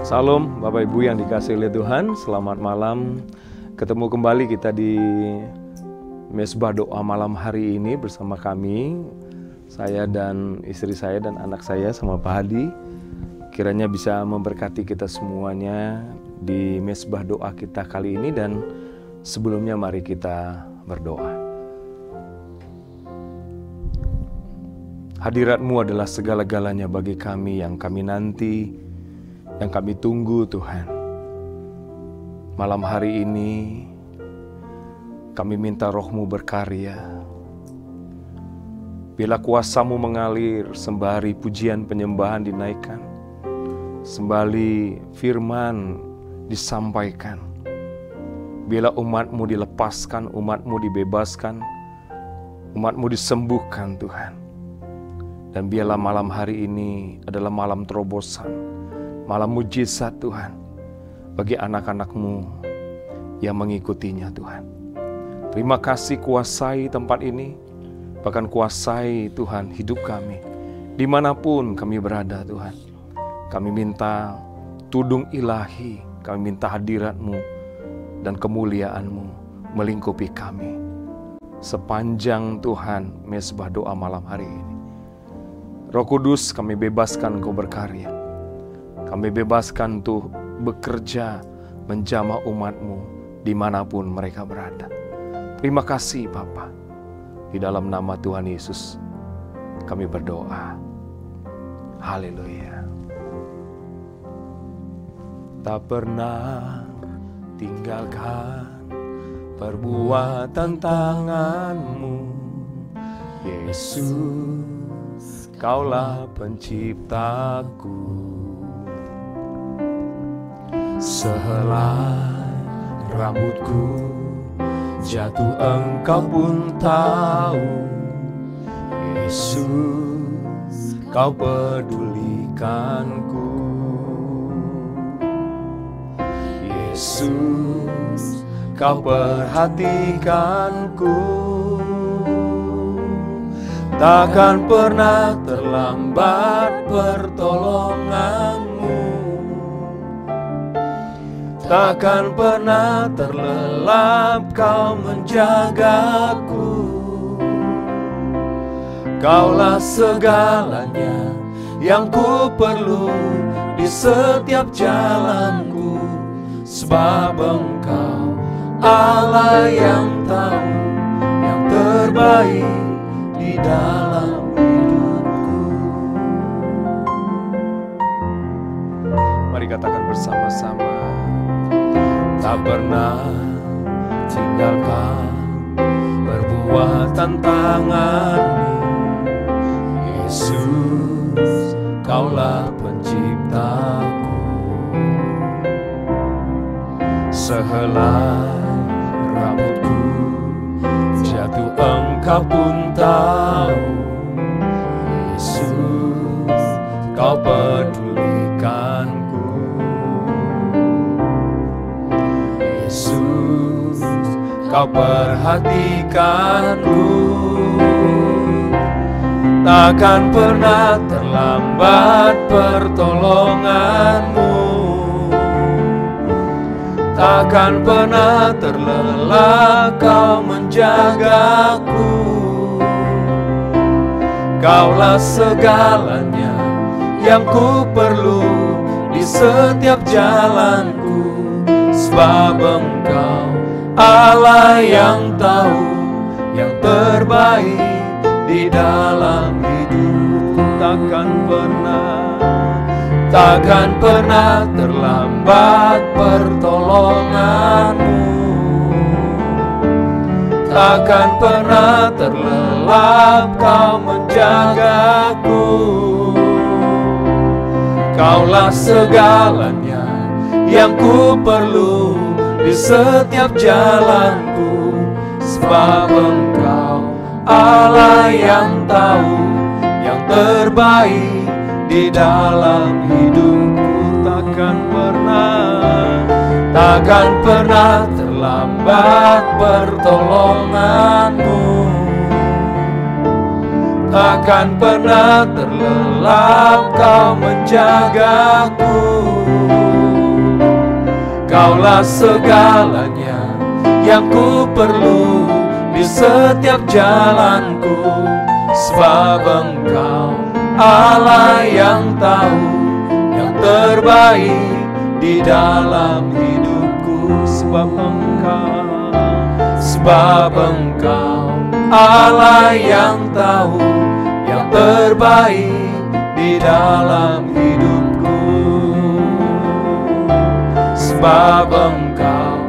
Salam Bapak Ibu yang dikasihi oleh Tuhan, selamat malam. Ketemu kembali kita di Mesbah Doa malam hari ini bersama kami, saya dan istri saya dan anak saya sama Pak Hadi. Kiranya bisa memberkati kita semuanya di Mesbah Doa kita kali ini, dan sebelumnya mari kita berdoa. Hadirat-Mu adalah segala-galanya bagi kami yang kami nanti, yang kami tunggu Tuhan. Malam hari ini kami minta Roh-Mu berkarya. Bila kuasa-Mu mengalir, sembari pujian penyembahan dinaikkan, sembari firman disampaikan. Bila umat-Mu dilepaskan, umat-Mu dibebaskan, umat-Mu disembuhkan Tuhan. Dan biarlah malam hari ini adalah malam terobosan, malam mujizat Tuhan bagi anak-anak-Mu yang mengikutinya Tuhan. Terima kasih, kuasai tempat ini, bahkan kuasai Tuhan hidup kami dimanapun kami berada Tuhan. Kami minta tudung ilahi, kami minta hadirat-Mu dan kemuliaan-Mu melingkupi kami sepanjang Tuhan Mesbah Doa malam hari ini. Roh Kudus, kami bebaskan Engkau berkarya. Kami bebaskan tuh bekerja menjamah umat-Mu dimanapun mereka berada. Terima kasih Bapa. Di dalam nama Tuhan Yesus kami berdoa. Haleluya. Tak pernah tinggalkan perbuatan tangan-Mu, Yesus, Kaulah penciptaku. Sehelai rambutku jatuh, Engkau pun tahu. Yesus, Kau pedulikanku. Yesus, Kau perhatikanku. Takkan pernah terlambat pertolongan-Mu, takkan pernah terlelap Kau menjagaku. Kaulah segalanya yang ku perlu di setiap jalanku, sebab Engkau Allah yang tahu yang terbaik di dalam hidupku. Mari katakan bersama-sama. Tak pernah tinggalkan perbuatan tangan-Mu, Yesus, Kaulah penciptaku. Sehelai rambutku jatuh, Engkau pun tahu. Yesus, Kau pedulikanku. Yesus, Kau perhatikanku. Takkan pernah terlambat pertolongan-Mu, takkan pernah terlelap Kau menjagaku. Kaulah segalanya yang ku perlu di setiap jalanku, sebab Engkau Allah yang tahu yang terbaik di dalam hidupku. Takkan pernah terlambat pertolongan-Mu, takkan pernah terlelap Kau menjagaku. Kaulah segalanya yang ku perlu di setiap jalanku, sebab Engkau Allah yang tahu yang terbaik di dalam hidupku. Takkan pernah terlambat pertolongan-Mu, takkan pernah terlelap Kau menjagaku. Kaulah segalanya yang ku perlu di setiap jalanku, sebab Engkau Allah yang tahu yang terbaik di dalam hidupku. Sebab Engkau Allah yang tahu yang terbaik di dalam hidupku. Sebab Engkau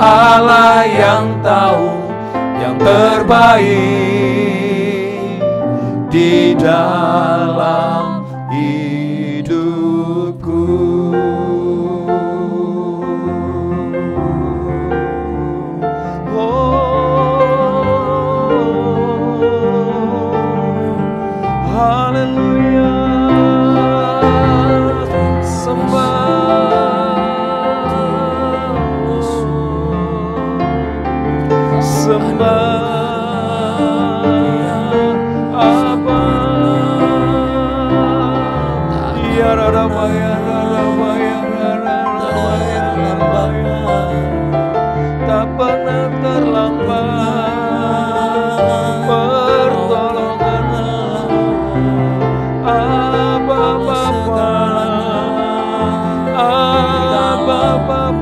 Allah yang tahu yang terbaik di dalam hidupku. Haleluya, tak pernah terlambat pertolongan Bapa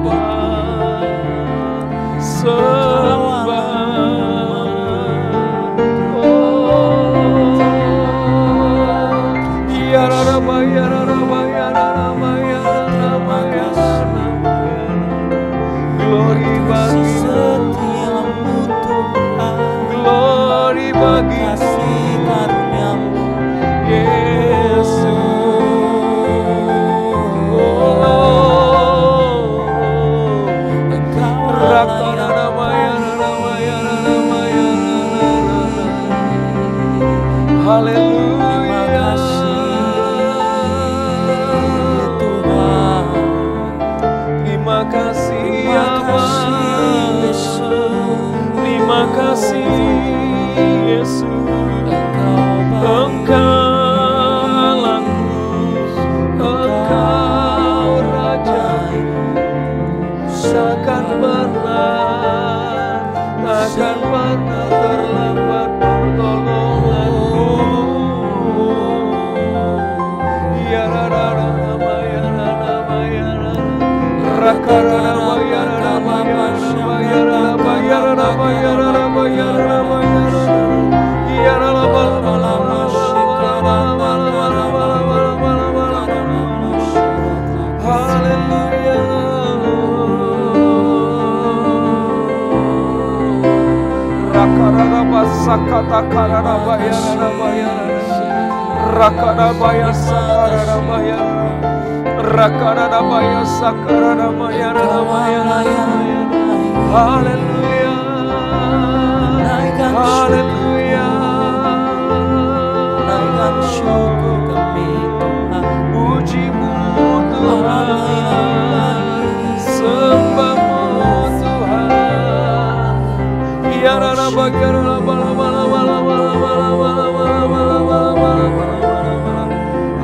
glory bagimu Yesus. Haleluya, Tuhan. Terima kasih Yesus. Terima kasih Yesus. Engkau Allahku, Engkau Raja. Takkan pernah terlambat pertolonganmu. Ya Rama ya Rama ya Rama Rakarama ya Rama ya Rama ya Rama ya Rama ya Rama ya Rama ya Rama Haleluya. Rakarama sakata karama ya Rama ya Rakarama ya sakarama ya Rakarama ya sakarama ya Rama ya Haleluya, haleluya. Naikkan syukur kami Tuhan, pujimu Tuhan, sembahmu Tuhan. Ya Rama ya Rama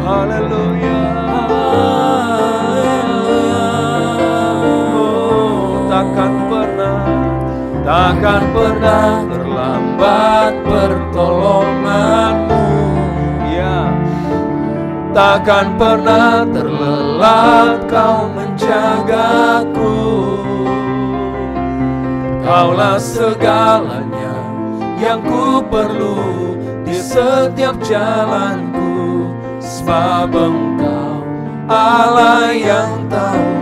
haleluya. Takkan pernah terlambat pertolonganmu, ya. Takkan pernah terlelap Kau menjagaku. Kaulah segalanya yang ku perlu di setiap jalanku, sebab Engkau Allah yang tahu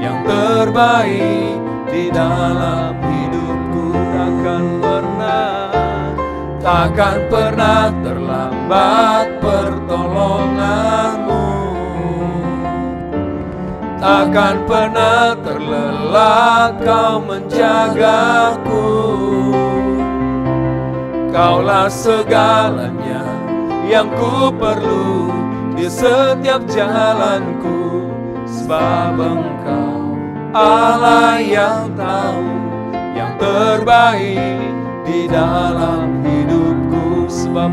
yang terbaik di dalam hidupku. Takkan pernah terlambat pertolonganmu. Takkan pernah terlelap Kau menjagaku. Kaulah segalanya yang ku perlu di setiap jalanku, sebab Engkau Allah yang tahu yang terbaik di dalam hidupku. Sebab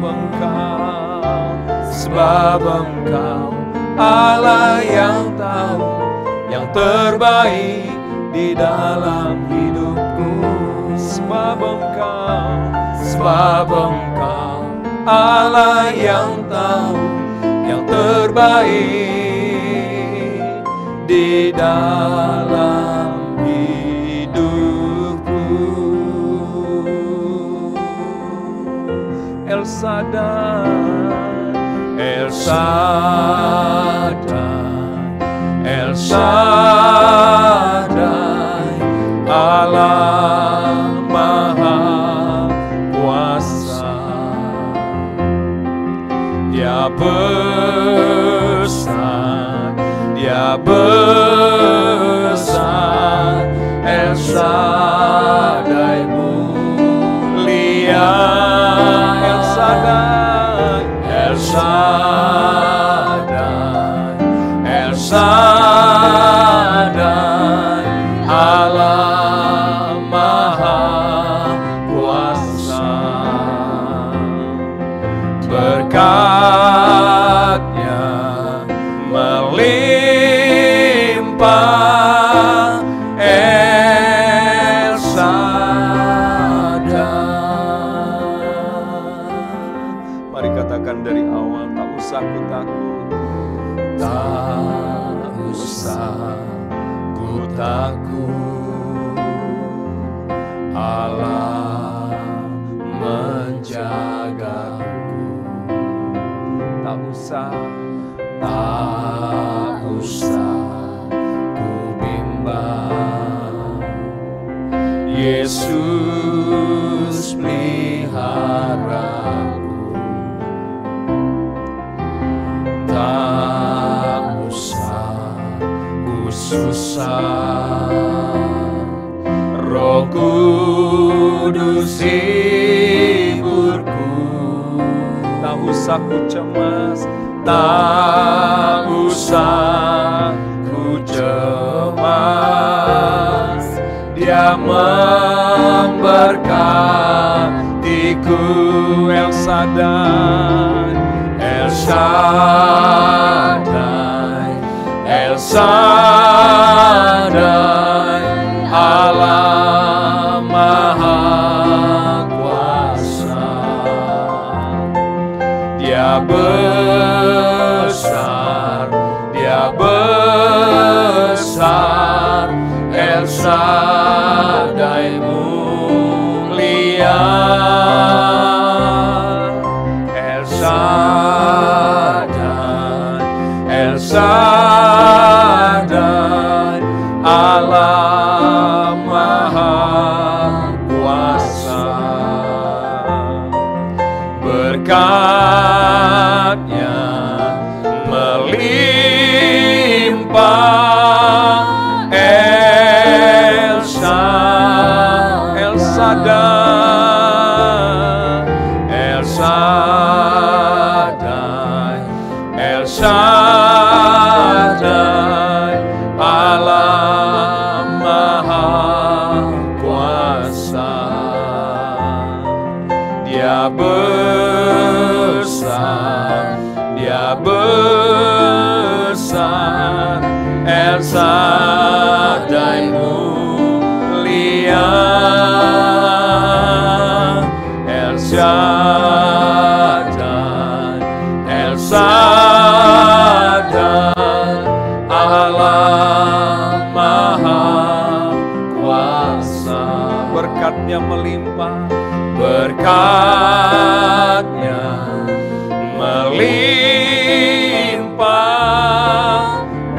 Engkau Allah yang tahu yang terbaik di dalam hidupku. Sebab Engkau Allah yang tahu yang terbaik di dalam hidupku. El Shaddai, El Shaddai, El Shaddai, Allah Maha Kuasa. Dia besar, Dia besar, El Shaddai mulia. El Shaddai, El Shaddai, El Shaddai, Allah Maha Kuasa. Berkat-Nya melimpah, El Shaddai. Mari katakan dari awal, tak usah ku takut, tak usah ku takut, Allah menjagaku. Tak usah ku bimbang, Yesus peliharaku. Tak usah ku susah, Roh Kudus hiburku. Tak usah ku cemas, tak usah ku cemas, Dia memberkatiku. El Shaddai, El Shaddai, El Shaddai, Allah Maha Kuasa. Dia besar, Dia besar, El Shaddai mulia. El Shaddai, El Shaddai, Allah Maha Kuasa. Berkat-Nya melimpah, El Shaddai, El Shaddai, El Shaddai, Allah Maha Kuasa. Dia besar, Dia besar, El Shaddai mulia. El Shaddai, El Shaddai, Allah Maha Kuasa. Berkat-Nya melimpah, berkat-Nya melimpah,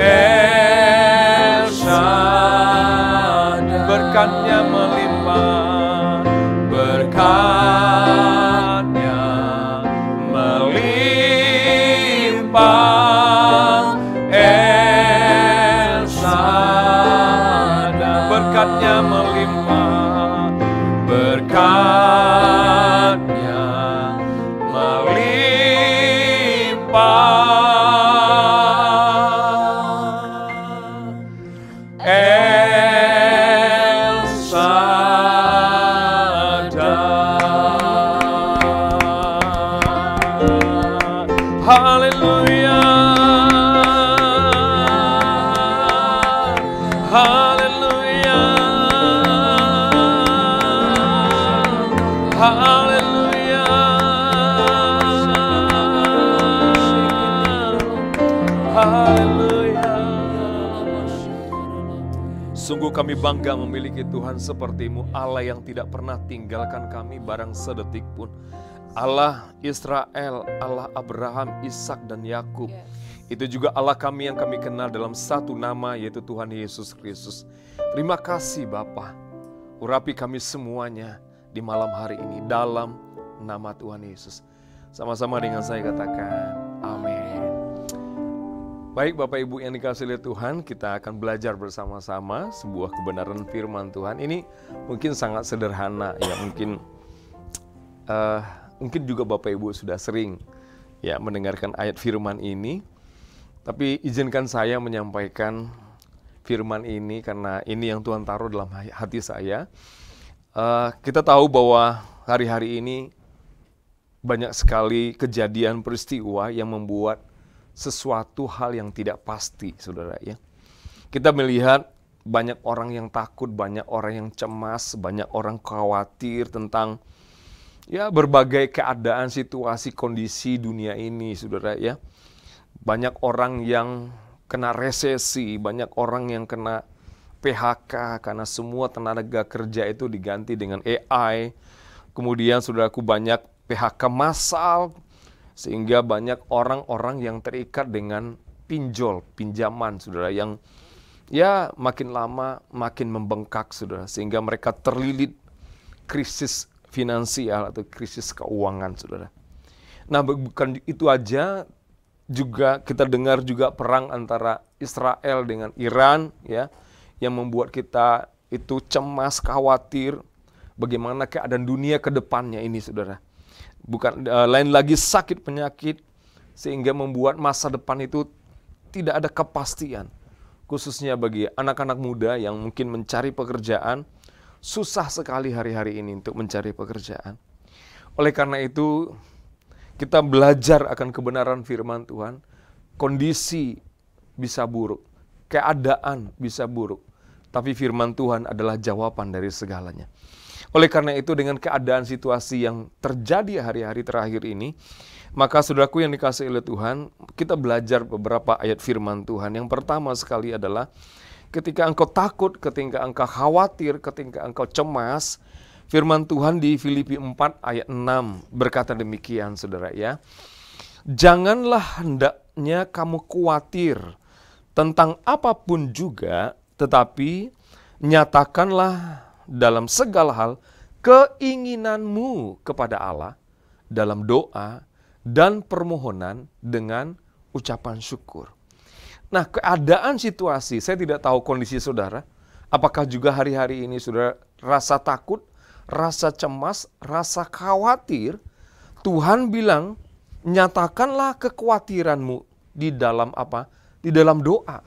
El Shaddai. Berkat-Nya melimpah, berkat-Nya melimpah, El Shaddai. Berkat-Nya melimpah, berkat-Nya melimpah, El Shaddai. Haleluya, haleluya. kami bangga memiliki Tuhan seperti-Mu, Allah yang tidak pernah tinggalkan kami barang sedetik pun. Allah Israel, Allah Abraham, Ishak dan Yakub. Itu juga Allah kami yang kami kenal dalam satu nama, yaitu Tuhan Yesus Kristus. Terima kasih Bapa. Urapi kami semuanya di malam hari ini dalam nama Tuhan Yesus. Sama-sama dengan saya katakan amin. Baik Bapak Ibu yang dikasihi oleh Tuhan, kita akan belajar bersama-sama sebuah kebenaran firman Tuhan. Ini mungkin sangat sederhana ya, mungkin juga Bapak Ibu sudah sering ya mendengarkan ayat firman ini. Tapi izinkan saya menyampaikan firman ini karena ini yang Tuhan taruh dalam hati saya. Kita tahu bahwa hari-hari ini banyak sekali kejadian peristiwa yang membuat sesuatu hal yang tidak pasti, saudara ya. Kita melihat banyak orang yang takut, banyak orang yang cemas, banyak orang khawatir tentang ya berbagai keadaan, situasi, kondisi dunia ini, saudara ya. Banyak orang yang kena resesi, banyak orang yang kena PHK karena semua tenaga kerja itu diganti dengan AI. Kemudian saudaraku banyak PHK massal, sehingga banyak orang-orang yang terikat dengan pinjaman, saudara, yang ya makin lama makin membengkak, saudara, sehingga mereka terlilit krisis finansial atau krisis keuangan, saudara. Nah, bukan itu aja, juga kita dengar juga perang antara Israel dengan Iran, ya, yang membuat kita itu cemas, khawatir, bagaimana keadaan dunia ke depannya ini, saudara. Bukan lain lagi sakit penyakit sehingga membuat masa depan itu tidak ada kepastian, khususnya bagi anak-anak muda yang mungkin mencari pekerjaan. Susah sekali hari-hari ini untuk mencari pekerjaan. Oleh karena itu kita belajar akan kebenaran firman Tuhan. Kondisi bisa buruk, keadaan bisa buruk, tapi firman Tuhan adalah jawaban dari segalanya. Oleh karena itu dengan keadaan situasi yang terjadi hari-hari terakhir ini, maka saudaraku yang dikasihi oleh Tuhan, kita belajar beberapa ayat firman Tuhan. Yang pertama sekali adalah ketika engkau takut, ketika engkau khawatir, ketika engkau cemas, firman Tuhan di Filipi 4 ayat 6 berkata demikian, saudara ya. Janganlah hendaknya kamu khawatir tentang apapun juga, tetapi nyatakanlah dalam segala hal keinginanmu kepada Allah dalam doa dan permohonan dengan ucapan syukur. Nah, keadaan situasi, saya tidak tahu kondisi saudara, apakah juga hari-hari ini saudara rasa takut, rasa cemas, rasa khawatir. Tuhan bilang, nyatakanlah kekhawatiranmu di dalam apa? Di dalam doa.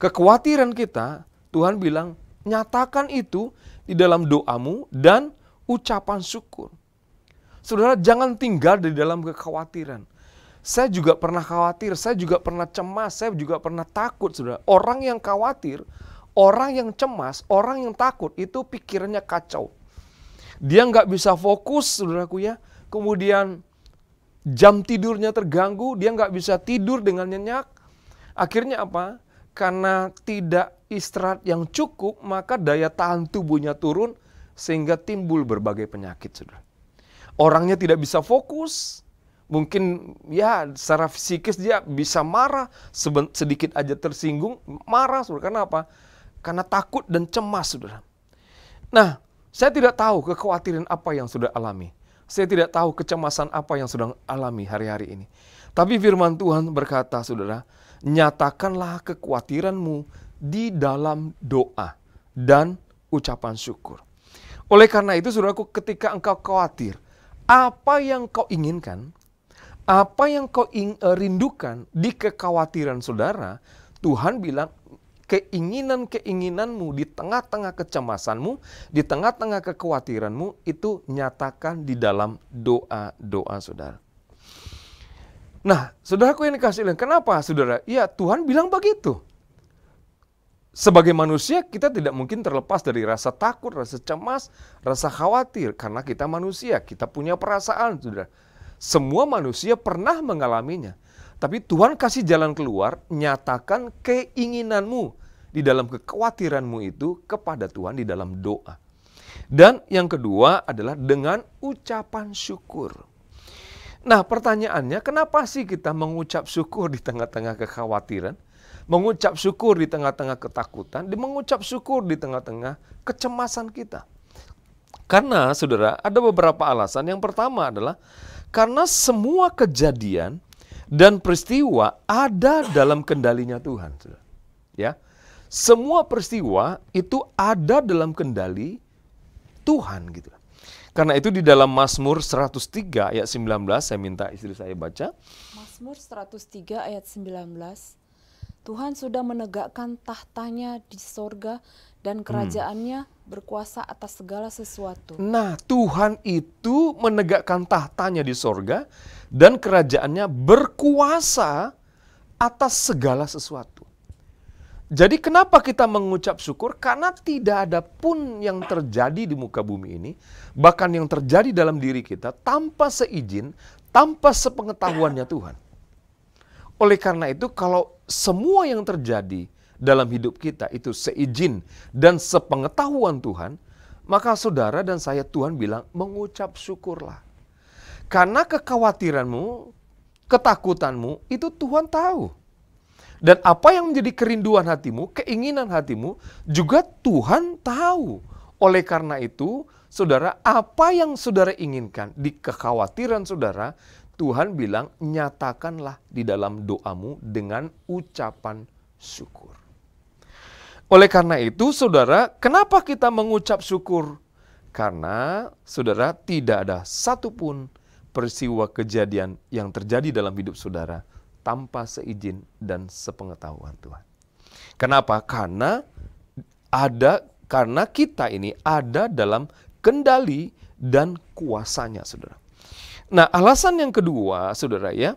Kekhawatiran kita, Tuhan bilang, nyatakan itu di dalam doamu dan ucapan syukur. Saudara, jangan tinggal di dalam kekhawatiran. Saya juga pernah khawatir, saya juga pernah cemas, saya juga pernah takut, saudara. Orang yang khawatir, orang yang cemas, orang yang takut, itu pikirannya kacau. Dia nggak bisa fokus, saudaraku ya. Kemudian jam tidurnya terganggu, dia nggak bisa tidur dengan nyenyak. Akhirnya apa? Karena tidak istirahat yang cukup, maka daya tahan tubuhnya turun, sehingga timbul berbagai penyakit, saudara. Orangnya tidak bisa fokus, mungkin ya secara psikis dia bisa marah, sedikit aja tersinggung, marah, saudara. Karena apa? Karena takut dan cemas, saudara. Nah, saya tidak tahu kekhawatiran apa yang sudah alami. Saya tidak tahu kecemasan apa yang sudah alami hari-hari ini. Tapi firman Tuhan berkata, saudara, nyatakanlah kekhawatiranmu di dalam doa dan ucapan syukur. Oleh karena itu, saudaraku, ketika engkau khawatir, apa yang kau inginkan, apa yang kau rindukan di kekhawatiran saudara, Tuhan bilang, keinginan-keinginanmu di tengah-tengah kecemasanmu, di tengah-tengah kekhawatiranmu, itu nyatakan di dalam doa-doa saudara. Nah, saudaraku yang dikasihi, kenapa saudara? Ya, Tuhan bilang begitu. Sebagai manusia kita tidak mungkin terlepas dari rasa takut, rasa cemas, rasa khawatir. Karena kita manusia, kita punya perasaan, saudara. Semua manusia pernah mengalaminya. Tapi Tuhan kasih jalan keluar, nyatakan keinginanmu di dalam kekhawatiranmu itu kepada Tuhan di dalam doa. Dan yang kedua adalah dengan ucapan syukur. Nah, pertanyaannya, kenapa sih kita mengucap syukur di tengah-tengah kekhawatiran? Mengucap syukur di tengah-tengah ketakutan, mengucap syukur di tengah-tengah kecemasan kita. Karena, saudara, ada beberapa alasan. Yang pertama adalah karena semua kejadian dan peristiwa ada dalam kendalinya Tuhan. Saudara. Ya, semua peristiwa itu ada dalam kendali Tuhan gitu. Karena itu di dalam Mazmur 103 ayat 19, saya minta istri saya baca. Mazmur 103 ayat 19. Tuhan sudah menegakkan tahtanya di sorga dan kerajaannya berkuasa atas segala sesuatu. Nah, Tuhan itu menegakkan tahtanya di sorga dan kerajaannya berkuasa atas segala sesuatu. Jadi kenapa kita mengucap syukur? Karena tidak ada pun yang terjadi di muka bumi ini, bahkan yang terjadi dalam diri kita tanpa seizin, tanpa sepengetahuannya Tuhan. Oleh karena itu, kalau semua yang terjadi dalam hidup kita itu seizin dan sepengetahuan Tuhan, maka saudara dan saya, Tuhan bilang mengucap syukurlah. Karena kekhawatiranmu, ketakutanmu itu Tuhan tahu. Dan apa yang menjadi kerinduan hatimu, keinginan hatimu, juga Tuhan tahu. Oleh karena itu, saudara, apa yang saudara inginkan di kekhawatiran saudara, Tuhan bilang, nyatakanlah di dalam doamu dengan ucapan syukur. Oleh karena itu, saudara, kenapa kita mengucap syukur? Karena, saudara, tidak ada satupun peristiwa kejadian yang terjadi dalam hidup saudara tanpa seizin dan sepengetahuan Tuhan. Kenapa? Karena kita ini ada dalam kendali dan kuasanya, saudara. Nah, alasan yang kedua, saudara ya,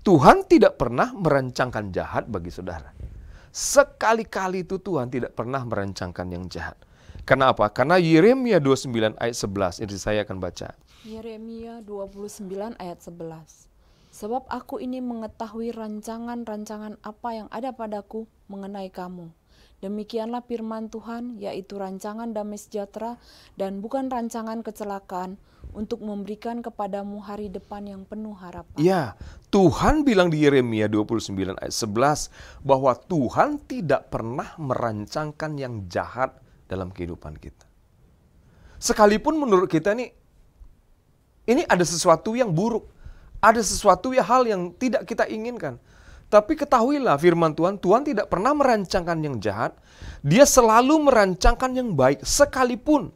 Tuhan tidak pernah merancangkan jahat bagi saudara. Sekali-kali itu Tuhan tidak pernah merancangkan yang jahat. Kenapa? Karena Yeremia 29 ayat 11, ini saya akan baca. Yeremia 29 ayat 11. Sebab aku ini mengetahui rancangan-rancangan apa yang ada padaku mengenai kamu. Demikianlah firman Tuhan, yaitu rancangan damai sejahtera dan bukan rancangan kecelakaan, untuk memberikan kepadamu hari depan yang penuh harapan. Ya, Tuhan bilang di Yeremia 29 ayat 11 bahwa Tuhan tidak pernah merancangkan yang jahat dalam kehidupan kita. Sekalipun menurut kita ini ada sesuatu yang buruk. Ada sesuatu hal yang tidak kita inginkan. Tapi ketahuilah firman Tuhan, Tuhan tidak pernah merancangkan yang jahat. Dia selalu merancangkan yang baik. Sekalipun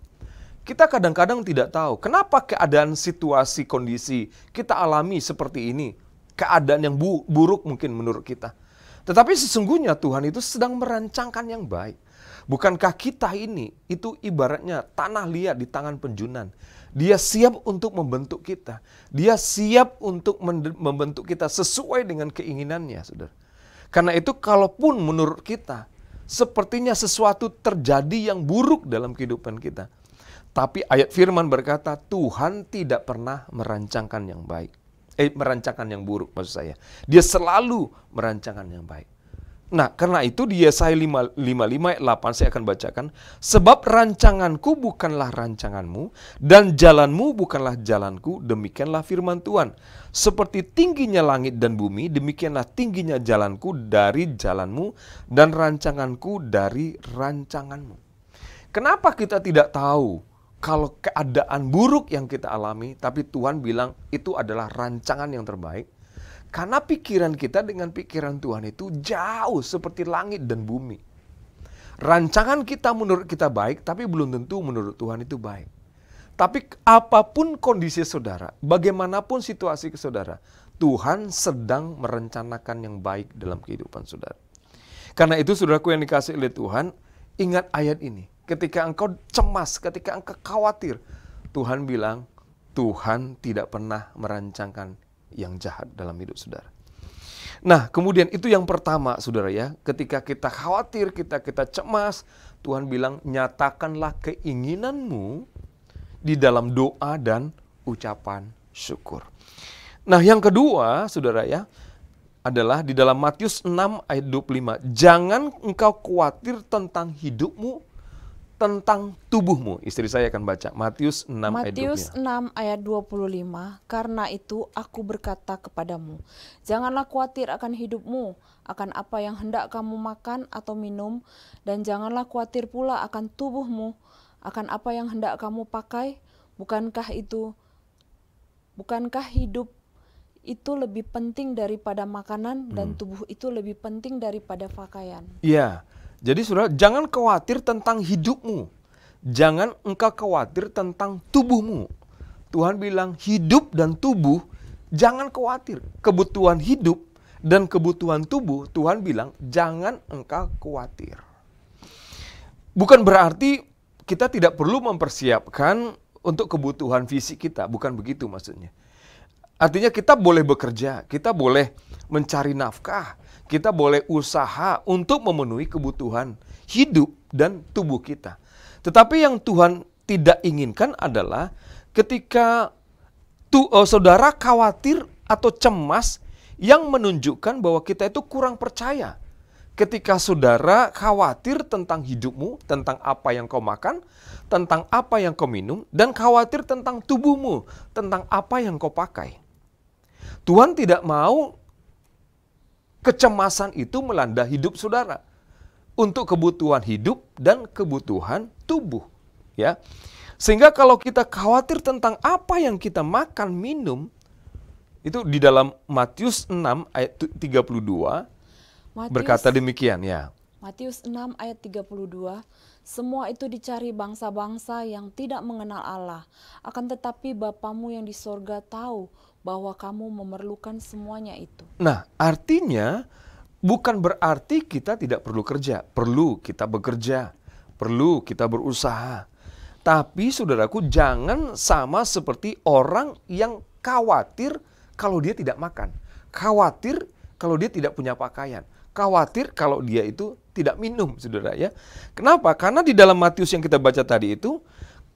kita kadang-kadang tidak tahu kenapa keadaan situasi kondisi kita alami seperti ini. Keadaan yang buruk mungkin menurut kita. Tetapi sesungguhnya Tuhan itu sedang merancangkan yang baik. Bukankah kita ini itu ibaratnya tanah liat di tangan penjunan. Dia siap untuk membentuk kita. Dia siap untuk membentuk kita sesuai dengan keinginannya, saudara. Karena itu kalaupun menurut kita sepertinya sesuatu terjadi yang buruk dalam kehidupan kita. Tapi ayat firman berkata Tuhan tidak pernah merancangkan yang baik. Merancangkan yang buruk maksud saya. Dia selalu merancangkan yang baik. Nah, karena itu di Yesaya 55 ayat 8 saya akan bacakan. Sebab rancanganku bukanlah rancanganmu, dan jalanmu bukanlah jalanku, demikianlah firman Tuhan. Seperti tingginya langit dan bumi, demikianlah tingginya jalanku dari jalanmu, dan rancanganku dari rancanganmu. Kenapa kita tidak tahu kalau keadaan buruk yang kita alami, tapi Tuhan bilang itu adalah rancangan yang terbaik? Karena pikiran kita dengan pikiran Tuhan itu jauh seperti langit dan bumi. Rancangan kita menurut kita baik, tapi belum tentu menurut Tuhan itu baik. Tapi apapun kondisi saudara, bagaimanapun situasi saudara, Tuhan sedang merencanakan yang baik dalam kehidupan saudara. Karena itu saudaraku yang dikasihi oleh Tuhan, ingat ayat ini. Ketika engkau cemas, ketika engkau khawatir, Tuhan bilang, Tuhan tidak pernah merancangkan yang jahat dalam hidup saudara. Nah, kemudian itu yang pertama, saudara ya. Ketika kita khawatir, kita cemas, Tuhan bilang, nyatakanlah keinginanmu di dalam doa dan ucapan syukur. Nah, yang kedua, saudara ya, adalah di dalam Matius 6 ayat 25. Jangan engkau khawatir tentang hidupmu, tentang tubuhmu. Istri saya akan baca Matius 6 ayat 25. Matius 6 ayat 25, karena itu aku berkata kepadamu, janganlah khawatir akan hidupmu, akan apa yang hendak kamu makan atau minum, dan janganlah khawatir pula akan tubuhmu, akan apa yang hendak kamu pakai. Bukankah hidup itu lebih penting daripada makanan, dan tubuh itu lebih penting daripada pakaian? Ya, jadi saudara, jangan khawatir tentang hidupmu. Jangan engkau khawatir tentang tubuhmu. Tuhan bilang hidup dan tubuh, jangan khawatir. Kebutuhan hidup dan kebutuhan tubuh, Tuhan bilang jangan engkau khawatir. Bukan berarti kita tidak perlu mempersiapkan untuk kebutuhan fisik kita. Bukan begitu maksudnya. Artinya kita boleh bekerja, kita boleh mencari nafkah, kita boleh usaha untuk memenuhi kebutuhan hidup dan tubuh kita. Tetapi yang Tuhan tidak inginkan adalah ketika saudara khawatir atau cemas yang menunjukkan bahwa kita itu kurang percaya. Ketika saudara khawatir tentang hidupmu, tentang apa yang kau makan, tentang apa yang kau minum, dan khawatir tentang tubuhmu, tentang apa yang kau pakai. Tuhan tidak mau kecemasan itu melanda hidup saudara untuk kebutuhan hidup dan kebutuhan tubuh, ya. Sehingga kalau kita khawatir tentang apa yang kita makan, minum, itu di dalam Matius 6 ayat 32 berkata demikian, ya. Matius 6 ayat 32, semua itu dicari bangsa-bangsa yang tidak mengenal Allah, akan tetapi Bapamu yang di sorga tahu bahwa kamu memerlukan semuanya itu. Nah, artinya bukan berarti kita tidak perlu kerja. Perlu kita bekerja, perlu kita berusaha. Tapi saudaraku, jangan sama seperti orang yang khawatir kalau dia tidak makan. Khawatir kalau dia tidak punya pakaian. Khawatir kalau dia itu tidak minum, saudara, ya. Kenapa? Karena di dalam Matius yang kita baca tadi itu,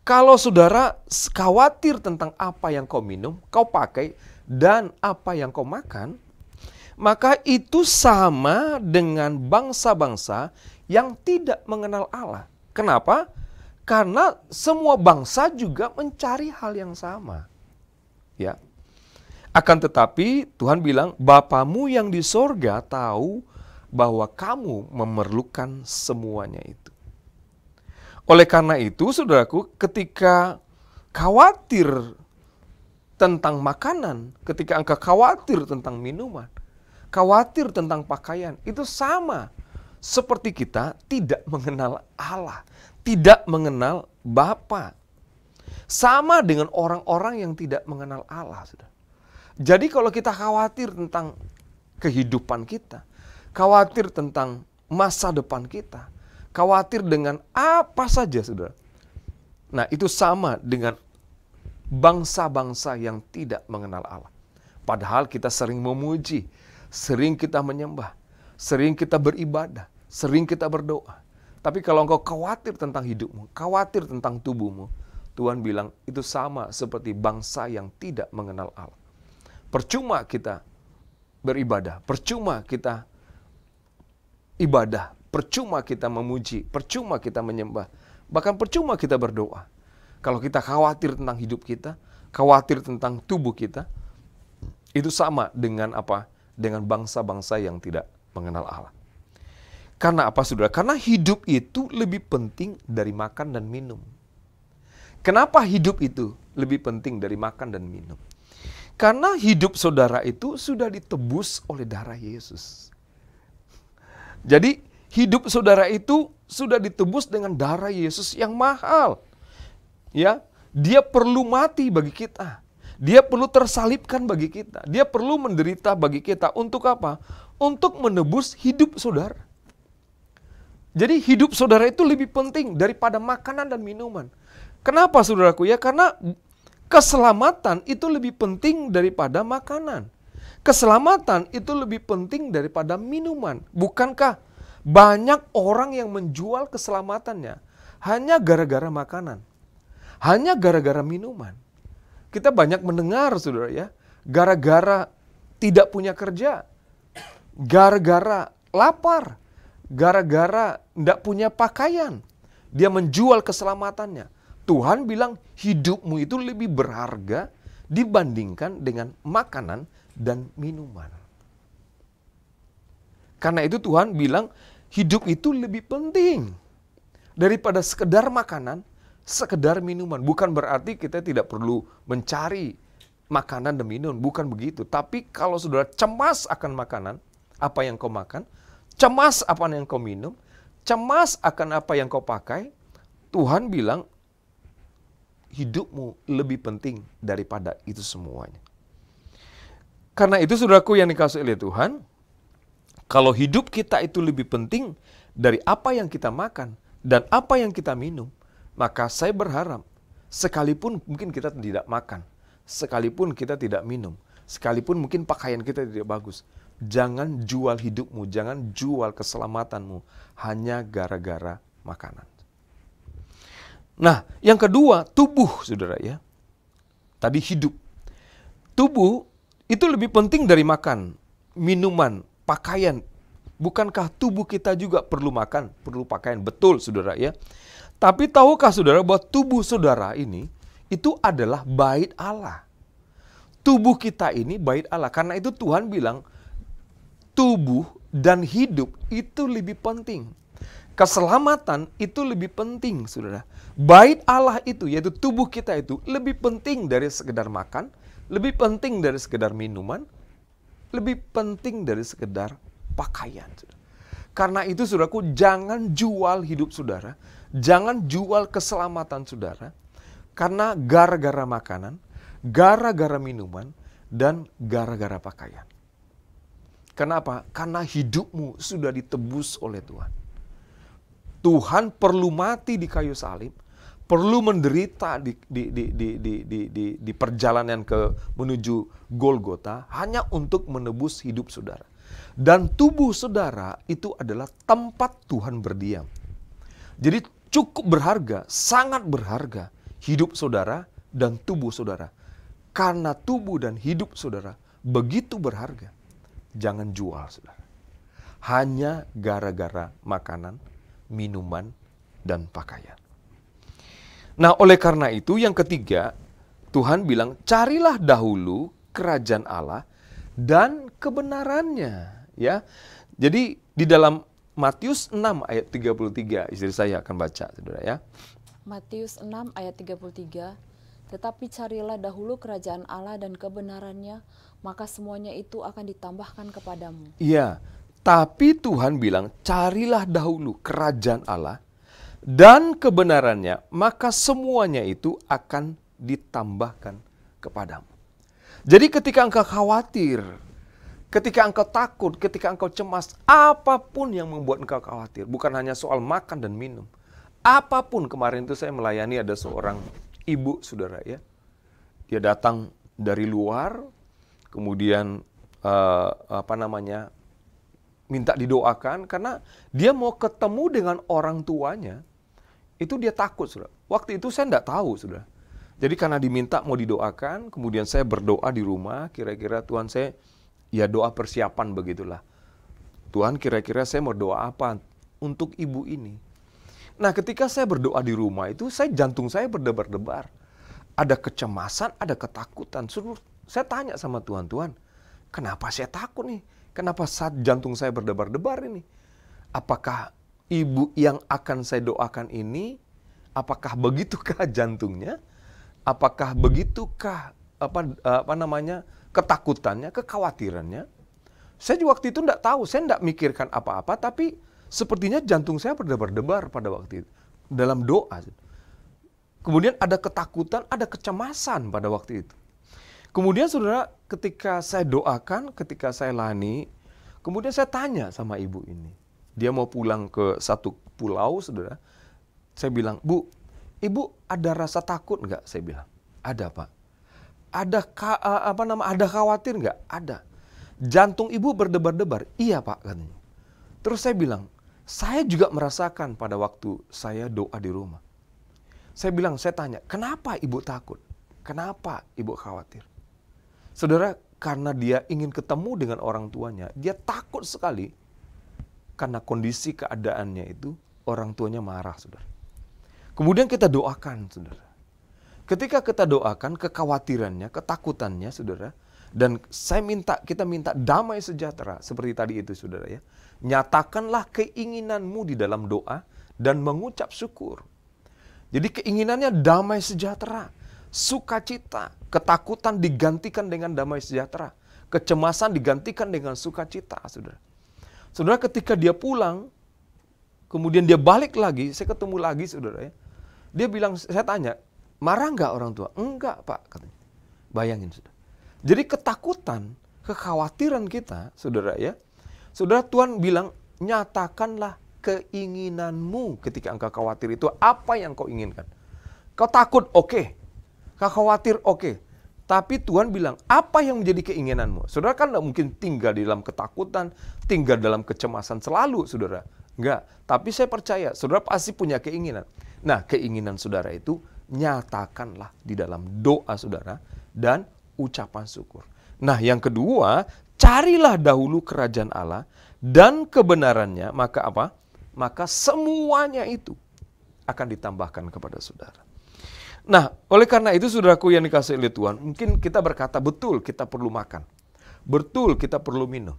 kalau saudara khawatir tentang apa yang kau minum, kau pakai, dan apa yang kau makan, maka itu sama dengan bangsa-bangsa yang tidak mengenal Allah. Kenapa? Karena semua bangsa juga mencari hal yang sama. Ya. Akan tetapi Tuhan bilang, Bapamu yang di sorga tahu bahwa kamu memerlukan semuanya itu. Oleh karena itu, saudaraku, ketika khawatir tentang makanan, ketika engkau khawatir tentang minuman, khawatir tentang pakaian, itu sama seperti kita tidak mengenal Allah, tidak mengenal Bapa. Sama dengan orang-orang yang tidak mengenal Allah, saudara. Jadi kalau kita khawatir tentang kehidupan kita, khawatir tentang masa depan kita, khawatir dengan apa saja, saudara. Nah, itu sama dengan bangsa-bangsa yang tidak mengenal Allah. Padahal kita sering memuji, sering kita menyembah, sering kita beribadah, sering kita berdoa. Tapi kalau engkau khawatir tentang hidupmu, khawatir tentang tubuhmu, Tuhan bilang itu sama seperti bangsa yang tidak mengenal Allah. Percuma kita beribadah, percuma kita ibadah, percuma kita memuji, percuma kita menyembah, bahkan percuma kita berdoa. Kalau kita khawatir tentang hidup kita, khawatir tentang tubuh kita, itu sama dengan apa? Dengan bangsa-bangsa yang tidak mengenal Allah. Karena apa, saudara? Karena hidup itu lebih penting dari makan dan minum. Kenapa hidup itu lebih penting dari makan dan minum? Karena hidup saudara itu sudah ditebus oleh darah Yesus. Jadi hidup saudara itu sudah ditebus dengan darah Yesus yang mahal. Ya, dia perlu mati bagi kita. Dia perlu tersalibkan bagi kita. Dia perlu menderita bagi kita. Untuk apa? Untuk menebus hidup saudara. Jadi hidup saudara itu lebih penting daripada makanan dan minuman. Kenapa, saudaraku? Ya, karena keselamatan itu lebih penting daripada makanan. Keselamatan itu lebih penting daripada minuman. Bukankah banyak orang yang menjual keselamatannya hanya gara-gara makanan? Hanya gara-gara minuman. Kita banyak mendengar, saudara, ya, gara-gara tidak punya kerja, gara-gara lapar, gara-gara tidak punya pakaian, dia menjual keselamatannya. Tuhan bilang hidupmu itu lebih berharga dibandingkan dengan makanan dan minuman. Karena itu Tuhan bilang hidup itu lebih penting daripada sekedar makanan, sekedar minuman. Bukan berarti kita tidak perlu mencari makanan dan minuman, bukan begitu. Tapi kalau saudara cemas akan makanan, apa yang kau makan, cemas apa yang kau minum, cemas akan apa yang kau pakai, Tuhan bilang hidupmu lebih penting daripada itu semuanya. Karena itu saudaraku yang dikasihi oleh Tuhan, kalau hidup kita itu lebih penting dari apa yang kita makan dan apa yang kita minum, maka saya berharap sekalipun mungkin kita tidak makan, sekalipun kita tidak minum, sekalipun mungkin pakaian kita tidak bagus, jangan jual hidupmu, jangan jual keselamatanmu hanya gara-gara makanan. Nah, yang kedua, tubuh, saudara ya. Tadi hidup. Tubuh itu lebih penting dari makan, minuman, pakaian. Bukankah tubuh kita juga perlu makan, perlu pakaian? Betul, saudara ya. Tapi tahukah saudara bahwa tubuh saudara ini itu adalah bait Allah. Tubuh kita ini bait Allah. Karena itu Tuhan bilang tubuh dan hidup itu lebih penting. Keselamatan itu lebih penting, saudara. Bait Allah itu, yaitu tubuh kita itu lebih penting dari sekedar makan, lebih penting dari sekedar minuman, lebih penting dari sekedar pakaian. Karena itu saudaraku, jangan jual hidup saudara, jangan jual keselamatan saudara, karena gara-gara makanan, gara-gara minuman, dan gara-gara pakaian. Kenapa? Karena hidupmu sudah ditebus oleh Tuhan. Tuhan perlu mati di kayu salib, perlu menderita di perjalanan menuju Golgota hanya untuk menebus hidup saudara. Dan tubuh saudara itu adalah tempat Tuhan berdiam. Jadi cukup berharga, sangat berharga hidup saudara dan tubuh saudara. Karena tubuh dan hidup saudara begitu berharga, jangan jual saudara. Hanya gara-gara makanan, minuman, dan pakaian. Nah, oleh karena itu yang ketiga, Tuhan bilang, carilah dahulu kerajaan Allah dan kebenarannya. Ya, jadi di dalam Matius 6 ayat 33, istri saya akan baca, saudara ya. Matius 6 ayat 33, tetapi carilah dahulu kerajaan Allah dan kebenarannya, maka semuanya itu akan ditambahkan kepadamu. Iya, tapi Tuhan bilang, carilah dahulu kerajaan Allah dan kebenarannya, maka semuanya itu akan ditambahkan kepadamu. Jadi ketika engkau khawatir, ketika engkau takut, ketika engkau cemas, apapun yang membuat engkau khawatir, bukan hanya soal makan dan minum. Apapun, kemarin itu saya melayani ada seorang ibu, saudara ya. Dia datang dari luar, kemudian minta didoakan karena dia mau ketemu dengan orang tuanya. Itu dia takut, saudara. Waktu itu saya enggak tahu, saudara. Jadi karena diminta mau didoakan, kemudian saya berdoa di rumah, kira-kira Tuhan saya, ya doa persiapan begitulah. Tuhan kira-kira saya mau doa apa untuk ibu ini. Nah ketika saya berdoa di rumah itu, jantung saya berdebar-debar. Ada kecemasan, ada ketakutan. Saya tanya sama Tuhan, Tuhan, kenapa saya takut nih? Kenapa saat jantung saya berdebar-debar ini? Apakah ibu yang akan saya doakan ini, apakah begitukah jantungnya? Apakah begitukah ketakutannya, kekhawatirannya? Saya juga waktu itu enggak tahu, saya enggak mikirkan apa-apa, tapi sepertinya jantung saya berdebar-debar pada waktu itu dalam doa. Kemudian ada ketakutan, ada kecemasan pada waktu itu. Kemudian saudara, ketika saya doakan, ketika saya layani, kemudian saya tanya sama ibu ini. Dia mau pulang ke satu pulau, saudara. Saya bilang, Bu, ibu ada rasa takut enggak? Saya bilang, ada Pak. Ada khawatir enggak? Ada. Jantung ibu berdebar-debar? Iya Pak, katanya. Terus saya bilang, saya juga merasakan pada waktu saya doa di rumah. Saya bilang, saya tanya, kenapa ibu takut? Kenapa ibu khawatir? Saudara, karena dia ingin ketemu dengan orang tuanya, dia takut sekali karena kondisi keadaannya itu orang tuanya marah, saudara. Kemudian kita doakan, saudara. Ketika kita doakan kekhawatirannya, ketakutannya, saudara, dan kita minta damai sejahtera seperti tadi itu, saudara ya. Nyatakanlah keinginanmu di dalam doa dan mengucap syukur. Jadi keinginannya damai sejahtera, sukacita, ketakutan digantikan dengan damai sejahtera, kecemasan digantikan dengan sukacita, saudara. Saudara, ketika dia pulang, kemudian dia balik lagi, saya ketemu lagi, saudara ya. Dia bilang, saya tanya, marah nggak orang tua? Enggak, Pak, katanya. Bayangin, saudara. Jadi ketakutan, kekhawatiran kita, saudara ya. Saudara, Tuhan bilang, nyatakanlah keinginanmu ketika engkau khawatir itu apa yang kau inginkan. Kau takut, oke. Kau khawatir, oke. Tapi Tuhan bilang, apa yang menjadi keinginanmu? Saudara kan tidak mungkin tinggal di dalam ketakutan, tinggal dalam kecemasan selalu, saudara. Enggak, tapi saya percaya, saudara pasti punya keinginan. Nah, keinginan saudara itu, nyatakanlah di dalam doa saudara dan ucapan syukur. Nah, yang kedua, carilah dahulu kerajaan Allah dan kebenarannya, maka apa? Maka semuanya itu akan ditambahkan kepada saudara. Nah, oleh karena itu saudaraku yang dikasihi oleh Tuhan, mungkin kita berkata, betul kita perlu makan. Betul kita perlu minum.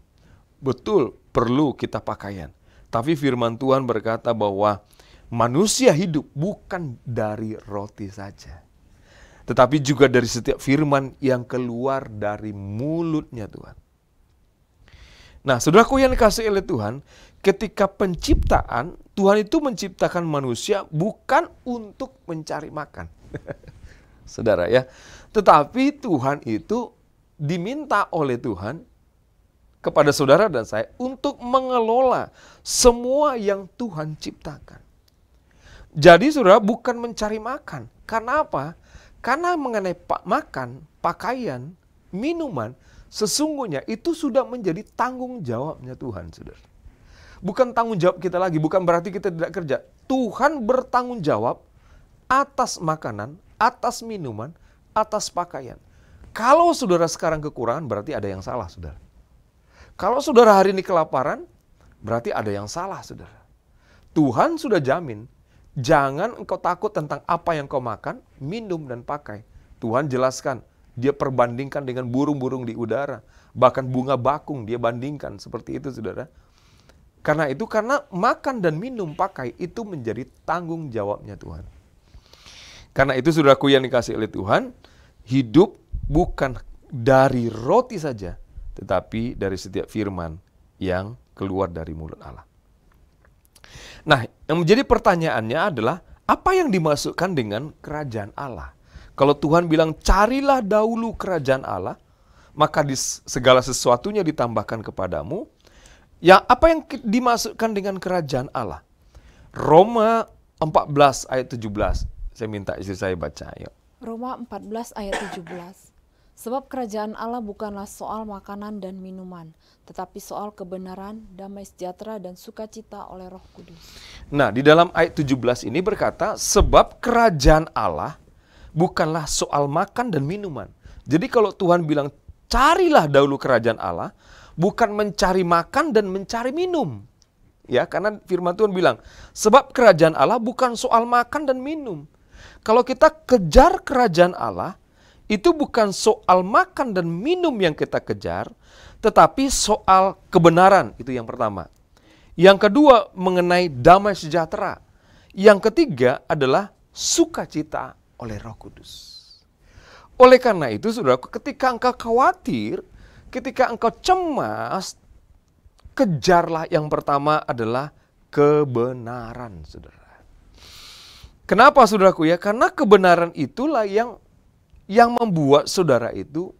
Betul perlu kita pakaian. Tapi firman Tuhan berkata bahwa manusia hidup bukan dari roti saja, tetapi juga dari setiap firman yang keluar dari mulutnya Tuhan. Nah, saudaraku yang dikasihi oleh Tuhan, ketika penciptaan, Tuhan itu menciptakan manusia bukan untuk mencari makan. Saudara ya, tetapi Tuhan itu diminta oleh Tuhan kepada saudara dan saya untuk mengelola semua yang Tuhan ciptakan. Jadi saudara bukan mencari makan. Karena apa? Karena mengenai makan, pakaian, minuman, sesungguhnya itu sudah menjadi tanggung jawabnya Tuhan, saudara. Bukan tanggung jawab kita lagi, bukan berarti kita tidak kerja. Tuhan bertanggung jawab atas makanan, atas minuman, atas pakaian. Kalau saudara sekarang kekurangan, berarti ada yang salah, saudara. Kalau saudara hari ini kelaparan, berarti ada yang salah, saudara. Tuhan sudah jamin, jangan engkau takut tentang apa yang kau makan, minum, dan pakai. Tuhan jelaskan, dia perbandingkan dengan burung-burung di udara. Bahkan bunga bakung dia bandingkan, seperti itu, saudara. Karena itu, karena makan dan minum, pakai, itu menjadi tanggung jawabnya Tuhan. Karena itu, saudaraku yang dikasihi oleh Tuhan, hidup bukan dari roti saja, tetapi dari setiap firman yang keluar dari mulut Allah. Nah, yang menjadi pertanyaannya adalah, apa yang dimasukkan dengan kerajaan Allah? Kalau Tuhan bilang, carilah dahulu kerajaan Allah, maka segala sesuatunya ditambahkan kepadamu. Ya, apa yang dimasukkan dengan kerajaan Allah? Roma 14 ayat 17. Saya minta istri saya baca, ayo. Roma 14 ayat 17. Sebab kerajaan Allah bukanlah soal makanan dan minuman, tetapi soal kebenaran, damai sejahtera, dan sukacita oleh Roh Kudus. Nah, di dalam ayat 17 ini berkata, sebab kerajaan Allah bukanlah soal makan dan minuman. Jadi kalau Tuhan bilang, carilah dahulu kerajaan Allah, bukan mencari makan dan mencari minum. Ya, karena firman Tuhan bilang, sebab kerajaan Allah bukan soal makan dan minum. Kalau kita kejar kerajaan Allah, itu bukan soal makan dan minum yang kita kejar, tetapi soal kebenaran, itu yang pertama. Yang kedua, mengenai damai sejahtera. Yang ketiga adalah sukacita oleh Roh Kudus. Oleh karena itu, saudaraku, ketika engkau khawatir, ketika engkau cemas, kejarlah yang pertama adalah kebenaran, saudara. Kenapa, saudaraku ya? Karena kebenaran itulah yang membuat saudara itu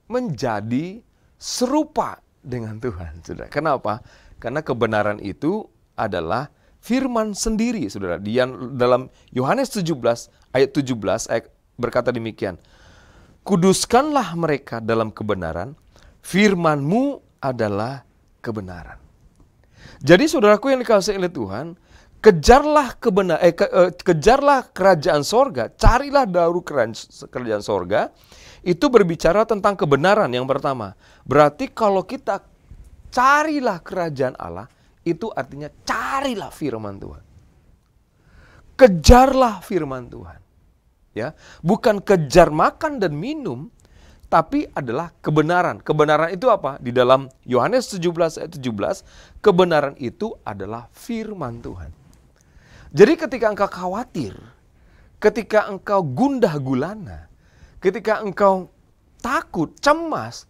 menjadi serupa dengan Tuhan, saudara. Kenapa? Karena kebenaran itu adalah firman sendiri, saudara. Dalam Yohanes 17 ayat 17 berkata demikian, kuduskanlah mereka dalam kebenaran, firman-Mu adalah kebenaran. Jadi saudaraku yang dikasihi oleh Tuhan, kejarlah kerajaan sorga, carilah dahulu kerajaan sorga, itu berbicara tentang kebenaran yang pertama. Berarti kalau kita carilah kerajaan Allah, itu artinya carilah firman Tuhan. Kejarlah firman Tuhan. Ya, bukan kejar makan dan minum, tapi adalah kebenaran. Kebenaran itu apa? Di dalam Yohanes 17 ayat 17, kebenaran itu adalah firman Tuhan. Jadi ketika engkau khawatir, ketika engkau gundah gulana, ketika engkau takut, cemas,